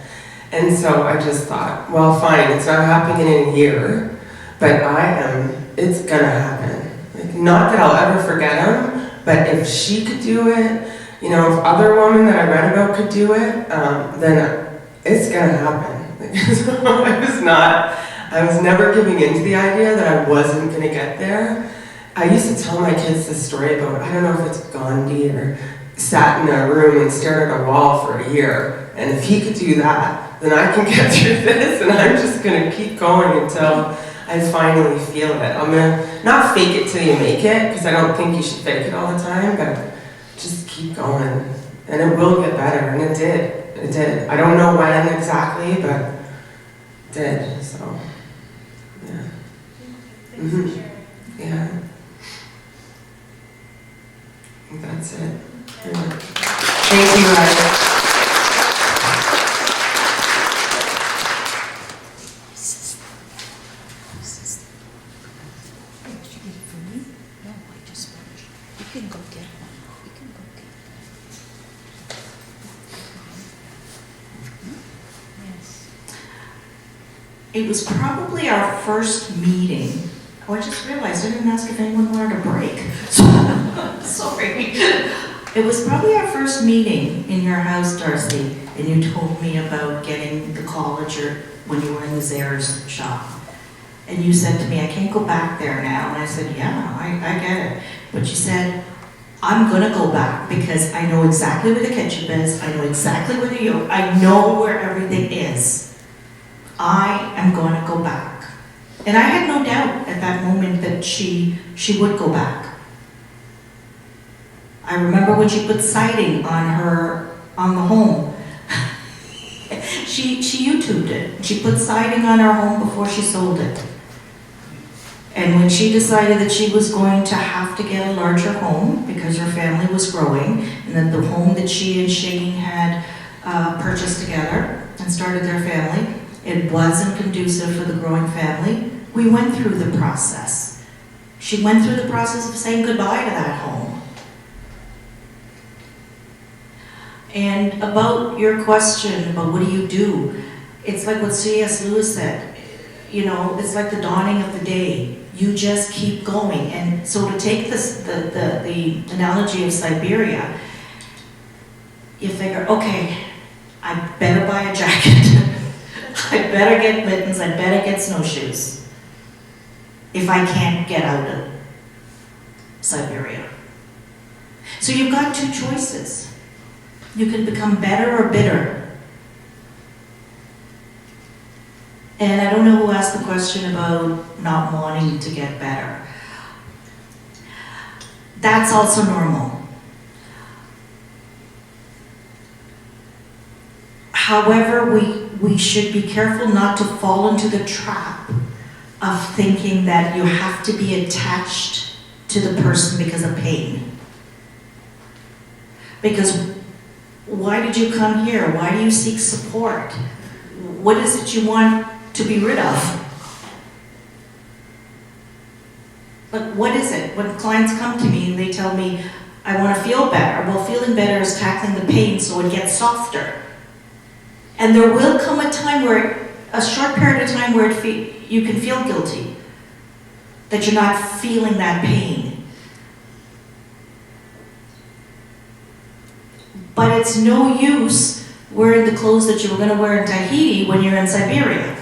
And so I just thought, well, fine, it's not happening in a year, but it's going to happen. Like, not that I'll ever forget him, but if she could do it, you know, if other women that I read about could do it, then it's going to happen. So I was never giving into the idea that I wasn't going to get there. I used to tell my kids this story about, I don't know if it's Gandhi or sat in a room and stared at a wall for a year. And if he could do that, then I can get through this, and I'm just going to keep going until I finally feel it. I'm going to not fake it till you make it, because I don't think you should fake it all the time, but just keep going. And it will get better, and it did. It did. I don't know when exactly, but it did, so, yeah. Thanks for sharing. Yeah. I think that's it. Yeah. Thank you, Ryan. No, I just finished. You can go get one. You can go get one. Yes. It was probably our first meeting. Oh, I just realized I didn't ask if anyone wanted a break. Sorry. It was probably our first meeting in your house, Darcy, and you told me about getting the college or when you were in the Zayre's shop. And you said to me, I can't go back there now. And I said, yeah, I get it. But you said, I'm gonna go back because I know exactly where the ketchup is, I know exactly where the yolk, I know where everything is. I am gonna go back. And I had no doubt at that moment that she would go back. I remember when she put siding on the home. She YouTubed it. She put siding on her home before she sold it. And when she decided that she was going to have to get a larger home because her family was growing, and that the home that she and Shane had purchased together and started their family, it wasn't conducive for the growing family, we went through the process. She went through the process of saying goodbye to that home. And about your question about what do, it's like what C.S. Lewis said, you know, it's like the dawning of the day. You just keep going. And so to take this, the analogy of Siberia, you figure, okay, I better buy a jacket. I better get mittens, I better get snowshoes if I can't get out of Siberia. So you've got two choices. You can become better or bitter. And I don't know who asked the question about not wanting to get better. That's also normal. However, we should be careful not to fall into the trap of thinking that you have to be attached to the person because of pain. Because why did you come here? Why do you seek support? What is it you want to be rid of? But what is it? When clients come to me and they tell me, I want to feel better. Well, feeling better is tackling the pain so it gets softer. And there will come a time where, a short period of time where you can feel guilty, that you're not feeling that pain. But it's no use wearing the clothes that you were going to wear in Tahiti when you're in Siberia.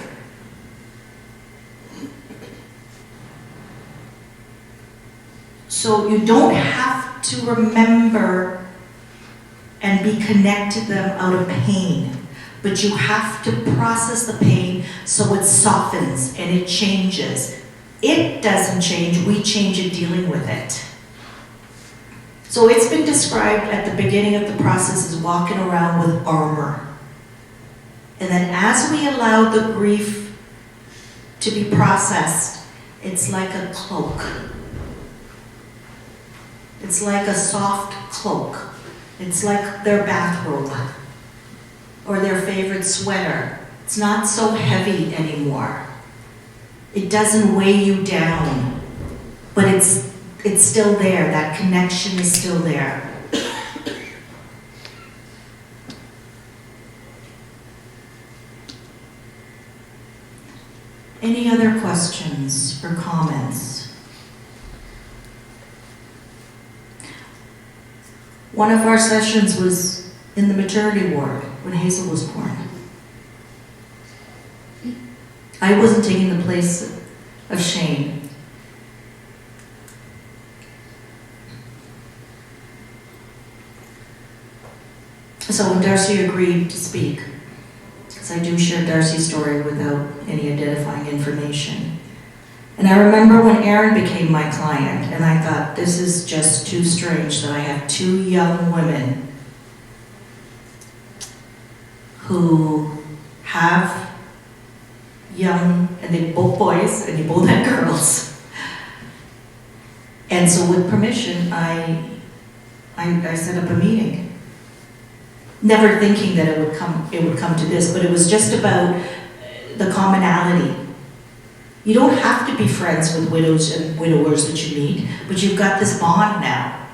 So you don't have to remember and be connected to them out of pain. But you have to process the pain so it softens and it changes. It doesn't change, we change in dealing with it. So it's been described at the beginning of the process as walking around with armor. And then as we allow the grief to be processed, it's like a cloak. It's like a soft cloak. It's like their bathrobe or their favorite sweater It's not so heavy anymore. It doesn't weigh you down, but it's still there. That connection is still there. Any other questions or comments? One of our sessions was in the maternity ward when Hazel was born. I wasn't taking the place of Shane. So when Darcy agreed to speak, because I do share Darcy's story without any identifying information. And I remember when Erin became my client, and I thought, this is just too strange that I have two young women who have young, and they both boys, and they both had girls. And so with permission, I set up a meeting. Never thinking that it would come to this, but it was just about the commonality. You don't have to be friends with widows and widowers that you meet, but you've got this bond now.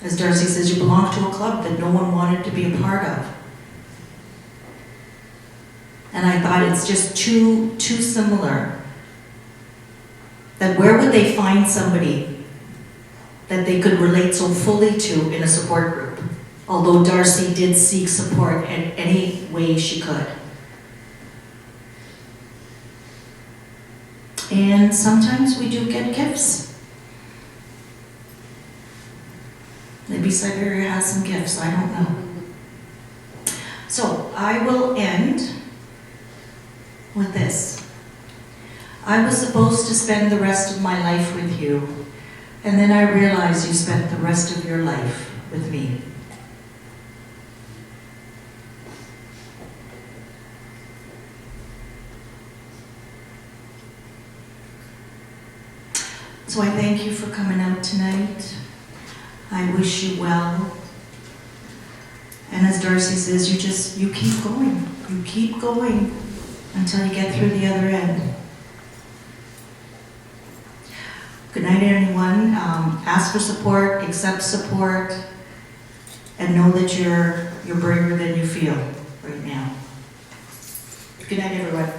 As Darcy says, you belong to a club that no one wanted to be a part of. And I thought it's just too similar. That where would they find somebody that they could relate so fully to in a support group? Although Darcy did seek support in any way she could. And sometimes we do get gifts. Maybe Siberia has some gifts, I don't know. So I will end with this. I was supposed to spend the rest of my life with you, and then I realized you spent the rest of your life with me. So I thank you for coming out tonight. I wish you well. And as Darcy says, you keep going. You keep going until you get through the other end. Good night, everyone. Ask for support, accept support, and know that you're braver than you feel right now. Good night, everyone.